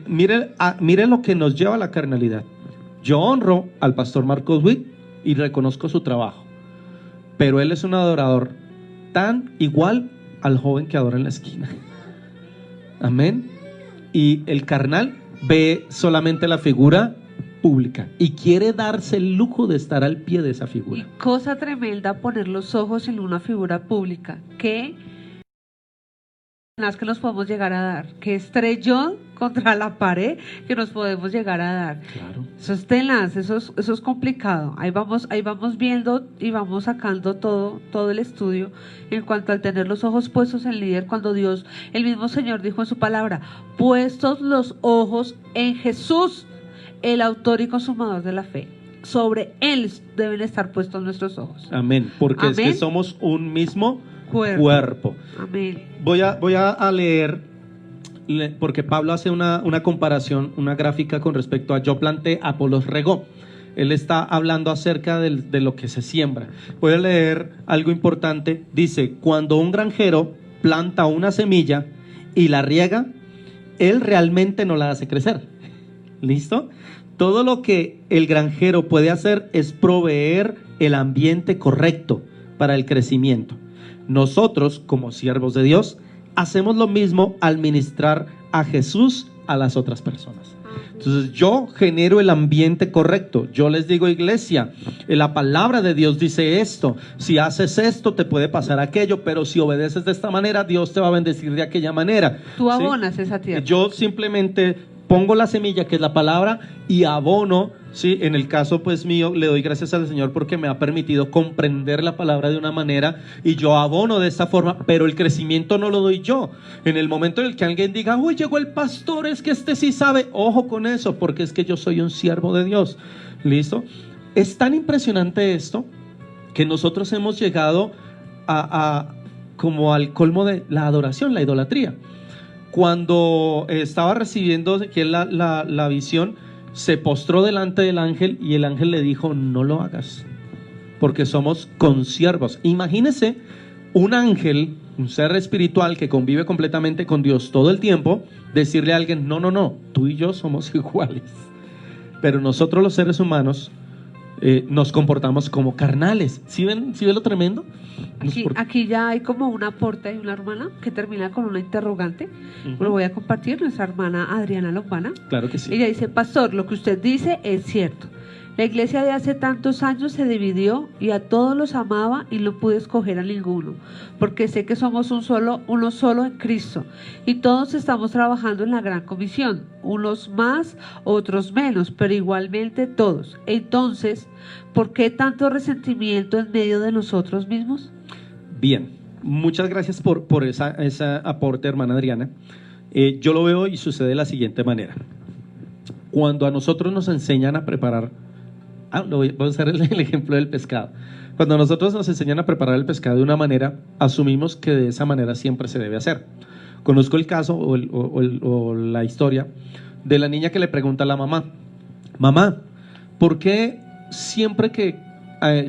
Mire lo que nos lleva a la carnalidad. Yo honro al pastor Marcos Witt y reconozco su trabajo, pero él es un adorador tan igual al joven que adora en la esquina. Amén. Y el carnal ve solamente la figura pública y quiere darse el lujo de estar al pie de esa figura.
Y cosa tremenda poner los ojos en una figura pública, que nos podemos llegar a dar, que estrellón contra la pared que nos podemos llegar a dar.
Claro.
Eso es tenaz, eso es complicado. Ahí vamos viendo y vamos sacando todo el estudio en cuanto al tener los ojos puestos en el líder, cuando Dios, el mismo Señor dijo en su palabra, puestos los ojos en Jesús, el autor y consumador de la fe. Sobre Él deben estar puestos nuestros ojos.
Amén, porque
Amén.
es que somos un mismo cuerpo.
Amén.
Voy a leer, porque Pablo hace una comparación, una gráfica con respecto a yo planté, Apolos regó. Él está hablando acerca de lo que se siembra. Voy a leer algo importante. Dice, cuando un granjero planta una semilla y la riega, él realmente no la hace crecer. ¿Listo? Todo lo que el granjero puede hacer es proveer el ambiente correcto para el crecimiento. Nosotros, como siervos de Dios, hacemos lo mismo al ministrar a Jesús a las otras personas. Entonces yo genero el ambiente correcto. Yo les digo, iglesia, la palabra de Dios dice esto. Si haces esto, te puede pasar aquello, pero si obedeces de esta manera, Dios te va a bendecir de aquella manera.
Tú
¿Sí?
abonas esa tierra.
Yo simplemente pongo la semilla, que es la palabra, y abono Sí, en el caso pues mío, le doy gracias al Señor porque me ha permitido comprender la palabra de una manera y yo abono de esta forma, pero el crecimiento no lo doy yo. En el momento en el que alguien diga, uy, llegó el pastor, es que este sí sabe, ojo con eso, porque es que yo soy un siervo de Dios. ¿Listo? Es tan impresionante esto que nosotros hemos llegado como al colmo de la adoración, la idolatría. Cuando estaba recibiendo la visión, se postró delante del ángel y el ángel le dijo, no lo hagas, porque somos consiervos. Imagínese un ángel, un ser espiritual que convive completamente con Dios todo el tiempo, decirle a alguien, no, no, no, tú y yo somos iguales. Pero nosotros los seres humanos nos comportamos como carnales. ¿Sí ven lo tremendo?
Aquí ya hay como un aporte de una hermana que termina con una interrogante. Lo voy a compartir, nuestra hermana Adriana Lombana.
Claro que sí.
Ella dice, pastor, lo que usted dice es cierto. La iglesia de hace tantos años se dividió y a todos los amaba y no pude escoger a ninguno, porque sé que somos uno solo en Cristo y todos estamos trabajando en la gran comisión, unos más, otros menos, pero igualmente todos. Entonces, ¿por qué tanto resentimiento en medio de nosotros mismos?
Bien, muchas gracias por ese aporte, hermana Adriana. Yo lo veo y sucede de la siguiente manera. Cuando a nosotros nos enseñan a preparar, voy a usar el ejemplo del pescado. Cuando a nosotros nos enseñan a preparar el pescado de una manera, asumimos que de esa manera siempre se debe hacer. Conozco el caso o la historia de la niña que le pregunta a la mamá, mamá, ¿por qué siempre que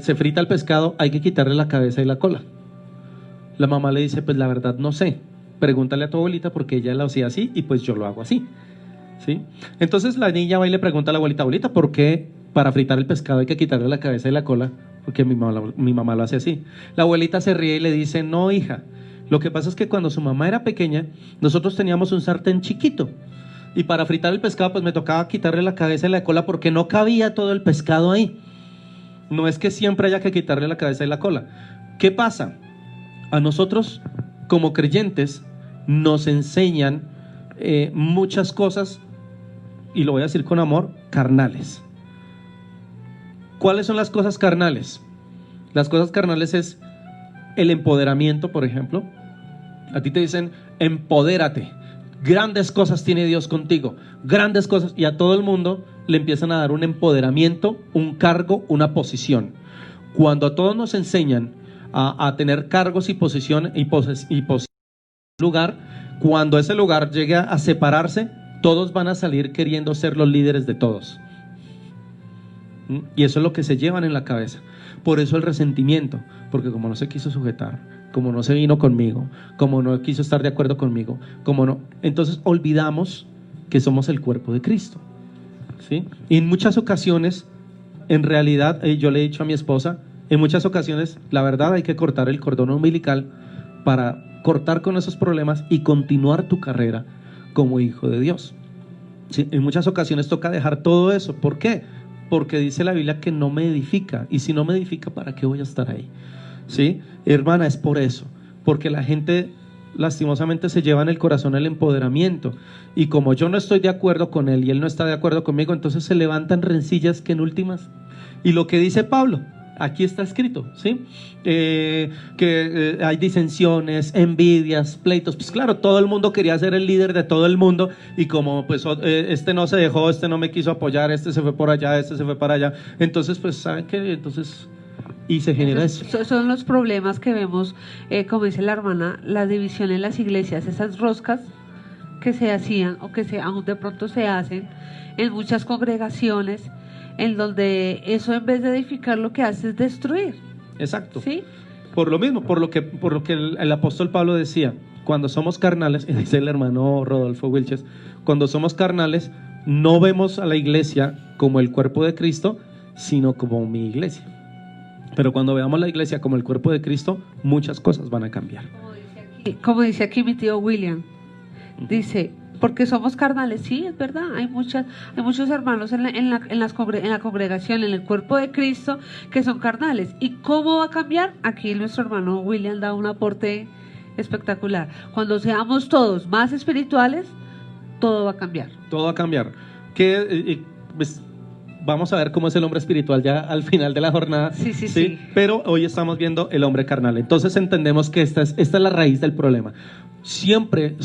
se frita el pescado hay que quitarle la cabeza y la cola? La mamá le dice, pues la verdad no sé, pregúntale a tu abuelita porque ella lo hacía así y pues yo lo hago así, ¿sí? Entonces la niña va y le pregunta a la abuelita, abuelita, ¿por qué para fritar el pescado hay que quitarle la cabeza y la cola? Porque mi mamá lo hace así. La abuelita se ríe y le dice, no hija, lo que pasa es que cuando su mamá era pequeña, nosotros teníamos un sartén chiquito y para fritar el pescado pues me tocaba quitarle la cabeza y la cola porque no cabía todo el pescado ahí. No es que siempre haya que quitarle la cabeza y la cola. ¿Qué pasa? A nosotros como creyentes nos enseñan muchas cosas, y lo voy a decir con amor, carnales. ¿Cuáles son las cosas carnales? Las cosas carnales es el empoderamiento, por ejemplo. A ti te dicen, empodérate, grandes cosas tiene Dios contigo, grandes cosas, y a todo el mundo le empiezan a dar un empoderamiento, un cargo, una posición. Cuando a todos nos enseñan a tener cargos y posición y lugar, cuando ese lugar llegue a separarse, todos van a salir queriendo ser los líderes de todos. Y eso es lo que se llevan en la cabeza. Por eso el resentimiento, porque como no se quiso sujetar, como no se vino conmigo, como no quiso estar de acuerdo conmigo, como no, entonces olvidamos que somos el cuerpo de Cristo, ¿sí? Y en muchas ocasiones, en realidad, yo le he dicho a mi esposa, en muchas ocasiones, la verdad, hay que cortar el cordón umbilical para cortar con esos problemas y continuar tu carrera como hijo de Dios. ¿Sí? En muchas ocasiones toca dejar todo eso. ¿Por qué? Porque dice la Biblia que no me edifica, y si no me edifica, ¿para qué voy a estar ahí? ¿Sí? Hermana, es por eso, porque la gente lastimosamente se lleva en el corazón el empoderamiento, y como yo no estoy de acuerdo con él y él no está de acuerdo conmigo, entonces se levantan rencillas que en últimas, y lo que dice Pablo, aquí está escrito, ¿sí? Que hay disensiones, envidias, pleitos. Pues claro, todo el mundo quería ser el líder de todo el mundo, y como pues este no se dejó, este no me quiso apoyar, este se fue por allá, este se fue para allá, entonces pues ¿saben qué? Entonces, y se genera eso.
Son los problemas que vemos, como dice la hermana, la división en las iglesias, esas roscas que se hacían o que aún de pronto se hacen en muchas congregaciones, en donde eso en vez de edificar lo que hace es destruir.
Exacto.
¿Sí?
Por lo mismo, por lo que el apóstol Pablo decía, cuando somos carnales, dice el hermano Rodolfo Wilches, cuando somos carnales no vemos a la iglesia como el cuerpo de Cristo, sino como mi iglesia. Pero cuando veamos la iglesia como el cuerpo de Cristo, muchas cosas van a cambiar.
Como dice aquí mi tío William, dice, porque somos carnales. Sí, es verdad, hay muchos hermanos en la congregación, en el cuerpo de Cristo, que son carnales. ¿Y cómo va a cambiar? Aquí nuestro hermano William da un aporte espectacular. Cuando seamos todos más espirituales, todo va a cambiar.
Todo va a cambiar. Pues, vamos a ver cómo es el hombre espiritual ya al final de la jornada.
Sí.
Pero hoy estamos viendo el hombre carnal. Entonces entendemos que esta es la raíz del problema. Siempre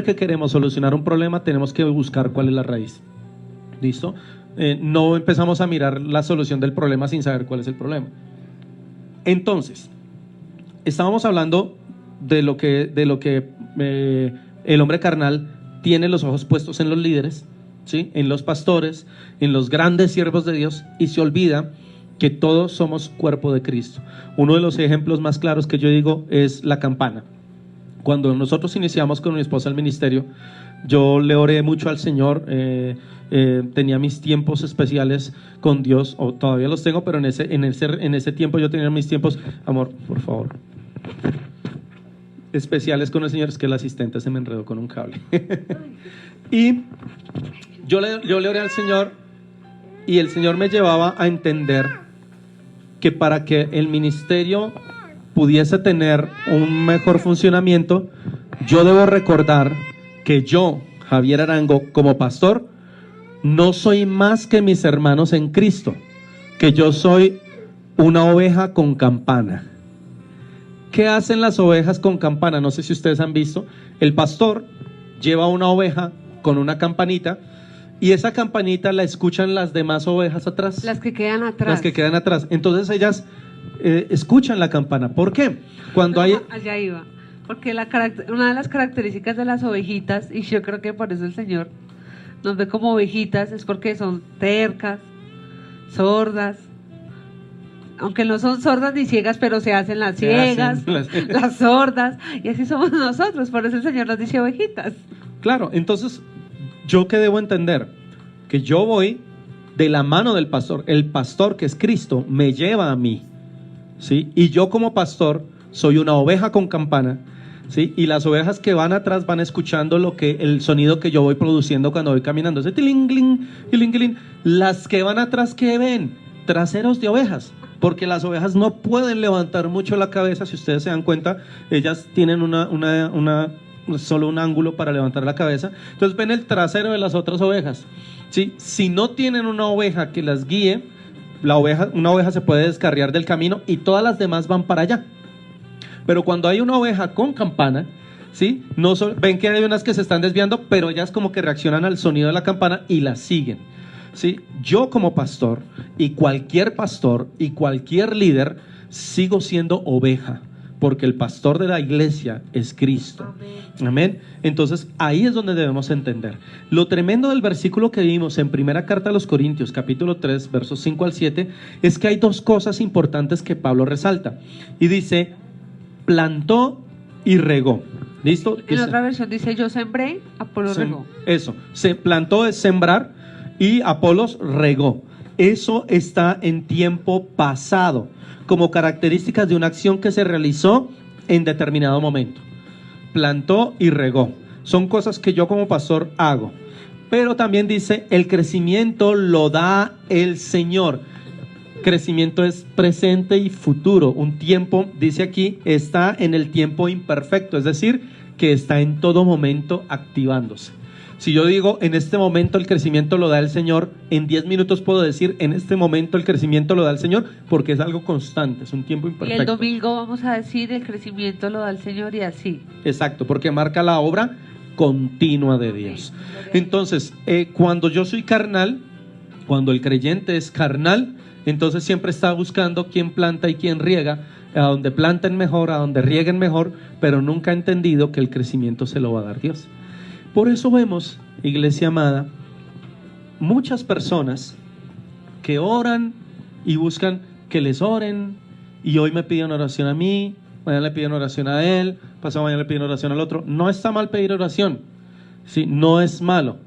que queremos solucionar un problema, tenemos que buscar cuál es la raíz. ¿Listo? No empezamos a mirar la solución del problema sin saber cuál es el problema. Entonces, estábamos hablando de lo que el hombre carnal tiene los ojos puestos en los líderes, ¿sí? En los pastores, en los grandes siervos de Dios, y se olvida que todos somos cuerpo de Cristo. Uno de los ejemplos más claros que yo digo es la campana. Cuando nosotros iniciamos con mi esposa el ministerio, yo le oré mucho al Señor, tenía mis tiempos especiales con Dios, o todavía los tengo, pero en ese tiempo yo tenía mis tiempos, amor, por favor, especiales con el Señor. Es que el asistente se me enredó con un cable. Y yo le oré al Señor, y el Señor me llevaba a entender que para que el ministerio pudiese tener un mejor funcionamiento, yo debo recordar que yo, Javier Arango, como pastor, no soy más que mis hermanos en Cristo, que yo soy una oveja con campana. ¿Qué hacen las ovejas con campana? No sé si ustedes han visto. El pastor lleva una oveja con una campanita, y esa campanita la escuchan las demás ovejas atrás.
Las que quedan atrás.
Las que quedan atrás. Entonces ellas escuchan la campana. ¿Por qué?
Allá iba. Porque una de las características de las ovejitas, y yo creo que por eso el Señor nos ve como ovejitas, es porque son tercas, sordas. Aunque no son sordas ni ciegas, pero se hacen las ciegas, las sordas, y así somos nosotros. Por eso el Señor nos dice ovejitas.
Claro, entonces, ¿yo qué debo entender? Que yo voy de la mano del pastor. El pastor, que es Cristo, me lleva a mí, ¿sí? Y yo como pastor soy una oveja con campana, ¿sí? Y las ovejas que van atrás van escuchando el sonido que yo voy produciendo cuando voy caminando. Ese tiling, tiling, tiling. Las que van atrás, ¿qué ven? Traseros de ovejas. Porque las ovejas no pueden levantar mucho la cabeza. Si ustedes se dan cuenta, ellas tienen solo un ángulo para levantar la cabeza. Entonces ven el trasero de las otras ovejas, ¿sí? Si no tienen una oveja que las guíe, una oveja se puede descarriar del camino y todas las demás van para allá. Pero cuando hay una oveja con campana, ¿sí? Ven que hay unas que se están desviando, pero ellas como que reaccionan al sonido de la campana y las siguen, ¿sí? Yo como pastor y cualquier líder sigo siendo oveja, porque el pastor de la iglesia es Cristo. Amén. Entonces ahí es donde debemos entender. Lo tremendo del versículo que vimos en primera carta a los Corintios, capítulo 3, versos 5 al 7, es que hay dos cosas importantes que Pablo resalta. Y dice, plantó y regó. ¿Listo?
En otra versión dice, yo sembré, Apolo regó.
Eso, se plantó es sembrar y Apolos regó. Eso está en tiempo pasado, como características de una acción que se realizó en determinado momento. Plantó y regó. Son cosas que yo como pastor hago. Pero también dice, el crecimiento lo da el Señor. Crecimiento es presente y futuro. Un tiempo, dice aquí, está en el tiempo imperfecto, es decir, que está en todo momento activándose. Si yo digo, en este momento el crecimiento lo da el Señor, en 10 minutos puedo decir, en este momento el crecimiento lo da el Señor, porque es algo constante, es un tiempo imperfecto.
Y el domingo vamos a decir, el crecimiento lo da el Señor, y así.
Exacto, porque marca la obra continua de Dios. Entonces, cuando yo soy carnal, cuando el creyente es carnal, entonces siempre está buscando quién planta y quién riega, a donde planten mejor, a donde rieguen mejor, pero nunca ha entendido que el crecimiento se lo va a dar Dios. Por eso vemos, iglesia amada, muchas personas que oran y buscan que les oren, y hoy me piden oración a mí, mañana le piden oración a él, pasado mañana le piden oración al otro. No está mal pedir oración, ¿sí? No es malo.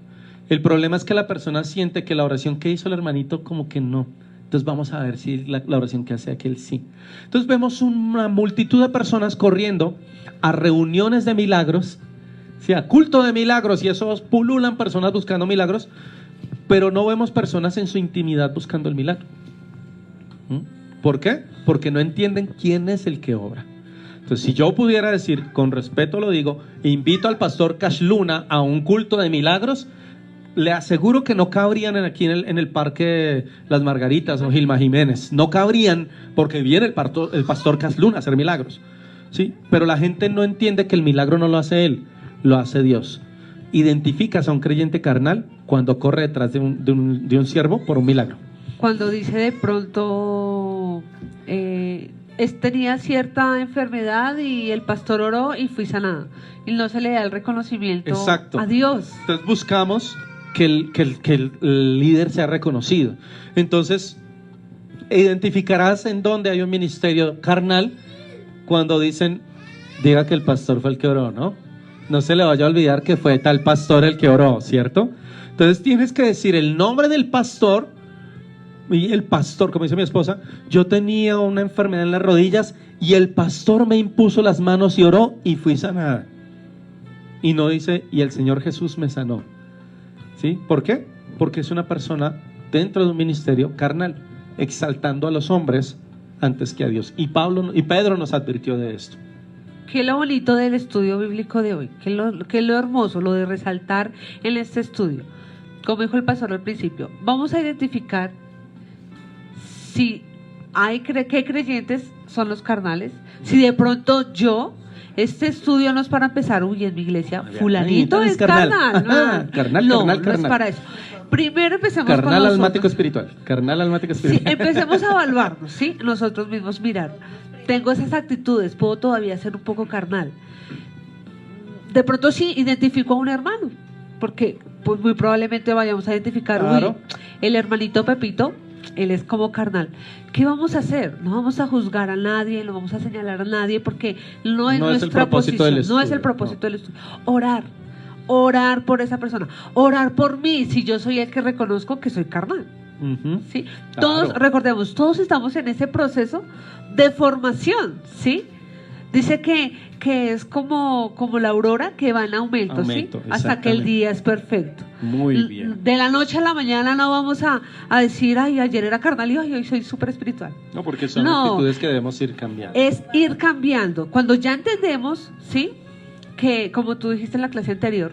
El problema es que la persona siente que la oración que hizo el hermanito como que no. Entonces vamos a ver si la oración que hace aquel sí. Entonces vemos una multitud de personas corriendo a reuniones de milagros, ¿sí? A culto de milagros, y esos pululan personas buscando milagros, pero no vemos personas en su intimidad buscando el milagro. ¿Por qué? Porque no entienden quién es el que obra. Entonces, si yo pudiera decir, con respeto lo digo, invito al pastor Cash Luna a un culto de milagros, le aseguro que no cabrían aquí en el Parque Las Margaritas o Gilma Jiménez. No cabrían porque viene el pastor Caslún a hacer milagros. ¿Sí? Pero la gente no entiende que el milagro no lo hace él, lo hace Dios. Identificas a un creyente carnal cuando corre detrás de un siervo por un milagro.
Cuando dice de pronto, tenía cierta enfermedad y el pastor oró y fui sanada. Y no se le da el reconocimiento
Exacto.
a Dios.
Entonces buscamos que el líder sea reconocido. Entonces, identificarás en dónde hay un ministerio carnal cuando dicen, diga que el pastor fue el que oró, ¿no? No se le vaya a olvidar que fue tal pastor el que oró, ¿cierto? Entonces tienes que decir el nombre del pastor. Y el pastor, como dice mi esposa, yo tenía una enfermedad en las rodillas y el pastor me impuso las manos y oró y fui sanada. Y no dice, y el Señor Jesús me sanó. ¿Sí? ¿Por qué? Porque es una persona dentro de un ministerio carnal, exaltando a los hombres antes que a Dios. Y Pedro nos advirtió de esto.
¿Qué es lo bonito del estudio bíblico de hoy? ¿Qué es lo hermoso, lo de resaltar en este estudio? Como dijo el pastor al principio, vamos a identificar si hay qué creyentes son los carnales. Si de pronto este estudio no es para empezar, en mi iglesia, fulanito es carnal. No es para eso. Primero empecemos con nosotros.
Almático espiritual. Carnal almático espiritual.
Sí, empecemos a evaluarnos, ¿sí? Nosotros mismos mirar. Tengo esas actitudes, puedo todavía ser un poco carnal. De pronto sí identifico a un hermano, porque pues muy probablemente vayamos a identificar,
claro,
el hermanito Pepito, él es como carnal. ¿Qué vamos a hacer? No vamos a juzgar a nadie, no vamos a señalar a nadie, porque no es nuestra posición, no es el propósito del estudio. Orar por esa persona, orar por mí, si yo soy el que reconozco que soy carnal. ¿Sí? Todos,
claro,
recordemos, todos estamos en ese proceso de formación, ¿sí? Dice que es como la aurora que va en aumento, ¿sí? Hasta que el día es perfecto.
Muy bien.
De la noche a la mañana no vamos a decir, ay, ayer era carnal y hoy soy súper espiritual.
No, porque son actitudes que debemos ir cambiando.
Es ir cambiando. Cuando ya entendemos, ¿sí? Que, como tú dijiste en la clase anterior,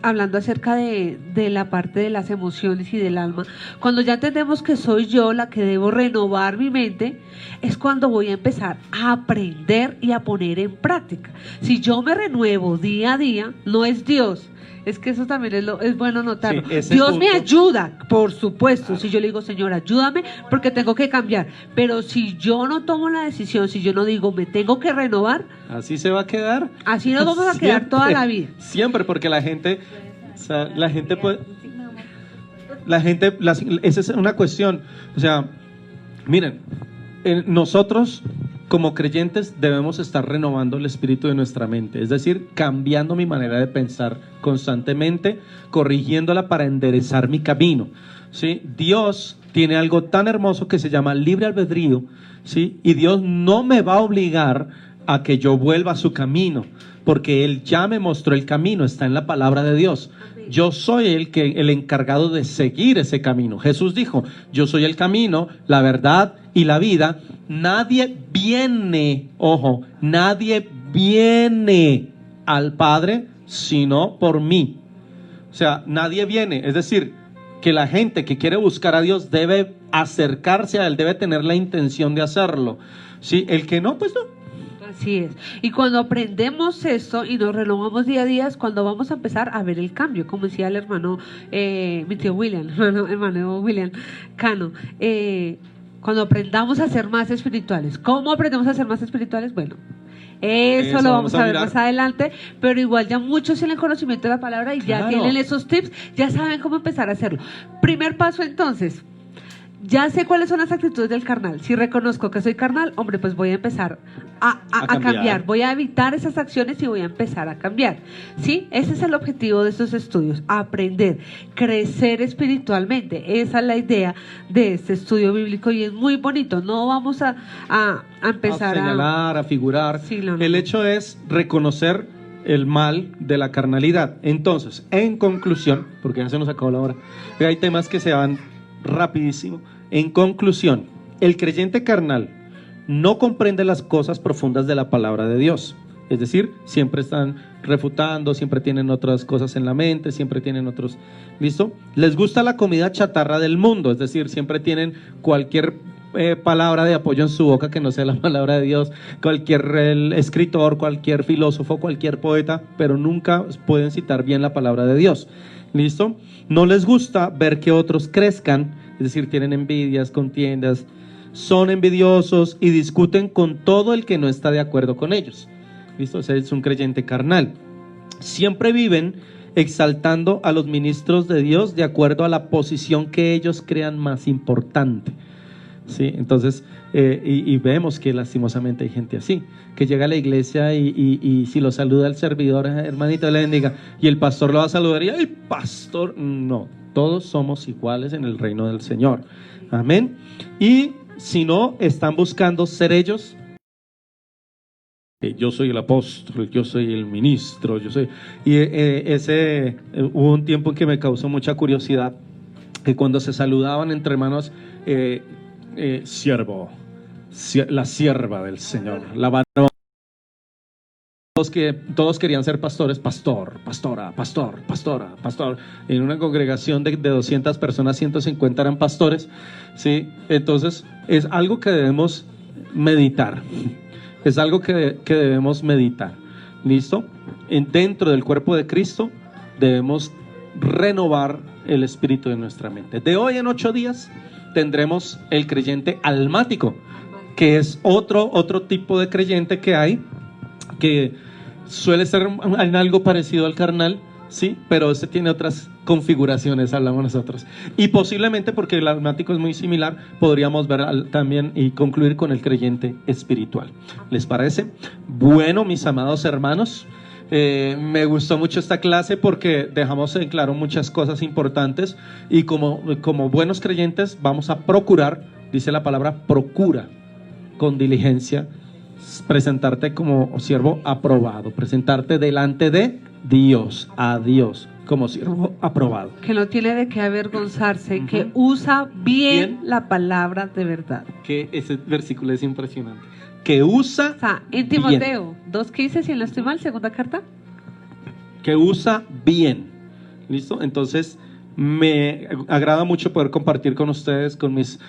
hablando acerca de la parte de las emociones y del alma, cuando ya entendemos que soy yo la que debo renovar mi mente, es cuando voy a empezar a aprender y a poner en práctica. Si yo me renuevo día a día, no es Dios. Es que eso también es bueno notarlo.
Sí,
Dios me ayuda, por supuesto. Claro. Si yo le digo, Señor, ayúdame porque tengo que cambiar. Pero si yo no tomo la decisión, si yo no digo, me tengo que renovar,
así se va a quedar.
Así nos vamos a quedar toda la vida.
Siempre, porque la gente puede. Esa es una cuestión. O sea, miren, nosotros como creyentes debemos estar renovando el espíritu de nuestra mente, es decir, cambiando mi manera de pensar constantemente, corrigiéndola para enderezar mi camino, ¿sí? Dios tiene algo tan hermoso que se llama libre albedrío, ¿sí? Y Dios no me va a obligar a que yo vuelva a su camino, porque Él ya me mostró el camino, está en la palabra de Dios. Yo soy el encargado de seguir ese camino. Jesús dijo, yo soy el camino, la verdad y la vida. Nadie viene al Padre sino por mí. O sea, nadie viene. Es decir, que la gente que quiere buscar a Dios debe acercarse a Él, debe tener la intención de hacerlo. ¿Sí? El que no, pues no.
Así es. Y cuando aprendemos esto y nos renovamos día a día es cuando vamos a empezar a ver el cambio, como decía el hermano, mi tío William, hermano William Cano. Cuando aprendamos a ser más espirituales. ¿Cómo aprendemos a ser más espirituales? Bueno, eso lo vamos a ver más adelante, pero igual ya muchos tienen conocimiento de la palabra y ya tienen esos tips, ya saben cómo empezar a hacerlo. Primer paso entonces. Ya sé cuáles son las actitudes del carnal. Si reconozco que soy carnal, hombre, pues voy a empezar a cambiar. Voy a evitar esas acciones y voy a empezar a cambiar. ¿Sí? Ese es el objetivo de estos estudios. Aprender, crecer espiritualmente. Esa es la idea de este estudio bíblico y es muy bonito. No vamos a empezar
a señalar, a figurar.
Sí, no.
El hecho es reconocer el mal de la carnalidad. Entonces, en conclusión, porque ya se nos acabó la hora, hay temas que se van rapidísimo. En conclusión, el creyente carnal no comprende las cosas profundas de la palabra de Dios. Es decir, siempre están refutando, siempre tienen otras cosas en la mente, siempre tienen otros... ¿Listo? Les gusta la comida chatarra del mundo, es decir, siempre tienen cualquier palabra de apoyo en su boca que no sea la palabra de Dios, cualquier escritor, cualquier filósofo, cualquier poeta, pero nunca pueden citar bien la palabra de Dios. ¿Listo? No les gusta ver que otros crezcan, es decir, tienen envidias, contiendas, son envidiosos y discuten con todo el que no está de acuerdo con ellos. ¿Listo? Ese es un creyente carnal. Siempre viven exaltando a los ministros de Dios de acuerdo a la posición que ellos crean más importante. ¿Sí? Entonces, y vemos que lastimosamente hay gente así, que llega a la iglesia y si lo saluda el servidor, hermanito, le bendiga, y el pastor lo va a saludar y el pastor, no, todos somos iguales en el reino del Señor. Amén. Y si no, están buscando ser ellos. Yo soy el apóstol, yo soy el ministro, yo soy... Y hubo un tiempo en que me causó mucha curiosidad, que cuando se saludaban entre hermanos, siervo, la sierva del Señor, la varón. Todos querían ser pastores, pastor, pastora, pastor, pastora, pastor. En una congregación de 200 personas, 150 eran pastores, ¿sí? Entonces, es algo que debemos meditar. Es algo que debemos meditar. ¿Listo? Dentro del cuerpo de Cristo debemos renovar el espíritu de nuestra mente. De hoy en 8 días tendremos el creyente almático, que es otro tipo de creyente que hay, que suele ser en algo parecido al carnal, sí, pero este tiene otras configuraciones, hablamos nosotros. Y posiblemente, porque el almático es muy similar, podríamos ver también y concluir con el creyente espiritual. ¿Les parece? Bueno, mis amados hermanos, me gustó mucho esta clase porque dejamos en claro muchas cosas importantes y como buenos creyentes vamos a procurar, dice la palabra, procura con diligencia presentarte como siervo aprobado, presentarte delante de Dios, a Dios, como siervo aprobado.
Que no tiene de qué avergonzarse, que usa bien la palabra de verdad.
Que ese versículo es impresionante. Que usa
O sea, en Timoteo 2:15, si no estoy mal, segunda carta.
Que usa bien. ¿Listo? Entonces, me agrada mucho poder compartir con ustedes, con mis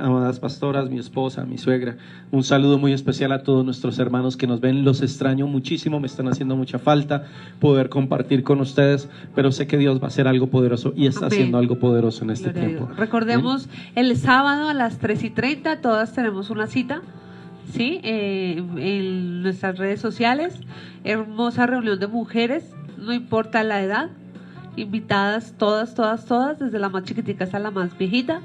amadas pastoras, mi esposa, mi suegra. Un saludo muy especial a todos nuestros hermanos que nos ven. Los extraño muchísimo, me están haciendo mucha falta poder compartir con ustedes, pero sé que Dios va a hacer algo poderoso y está haciendo algo poderoso en este tiempo.
Recordemos, el sábado a las 3:30 todas tenemos una cita, ¿sí? En nuestras redes sociales. Hermosa reunión de mujeres, no importa la edad. Invitadas todas, desde la más chiquitica hasta la más viejita.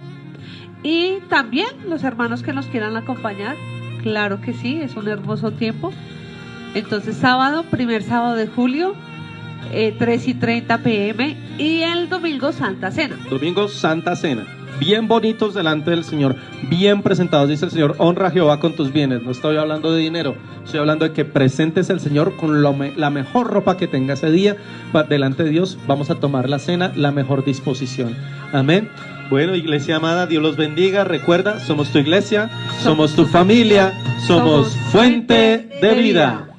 Y también los hermanos que nos quieran acompañar, claro que sí, es un hermoso tiempo. Entonces, sábado, primer sábado de julio, 3:30 p.m. y el domingo Santa Cena.
Domingo Santa Cena. Bien bonitos delante del Señor, bien presentados, dice el Señor, honra a Jehová con tus bienes. No estoy hablando de dinero, estoy hablando de que presentes al Señor con la mejor ropa que tenga ese día, delante de Dios. Vamos a tomar la cena, la mejor disposición. Amén. Bueno, iglesia amada, Dios los bendiga. Recuerda, somos tu iglesia, somos tu familia, somos fuente de vida.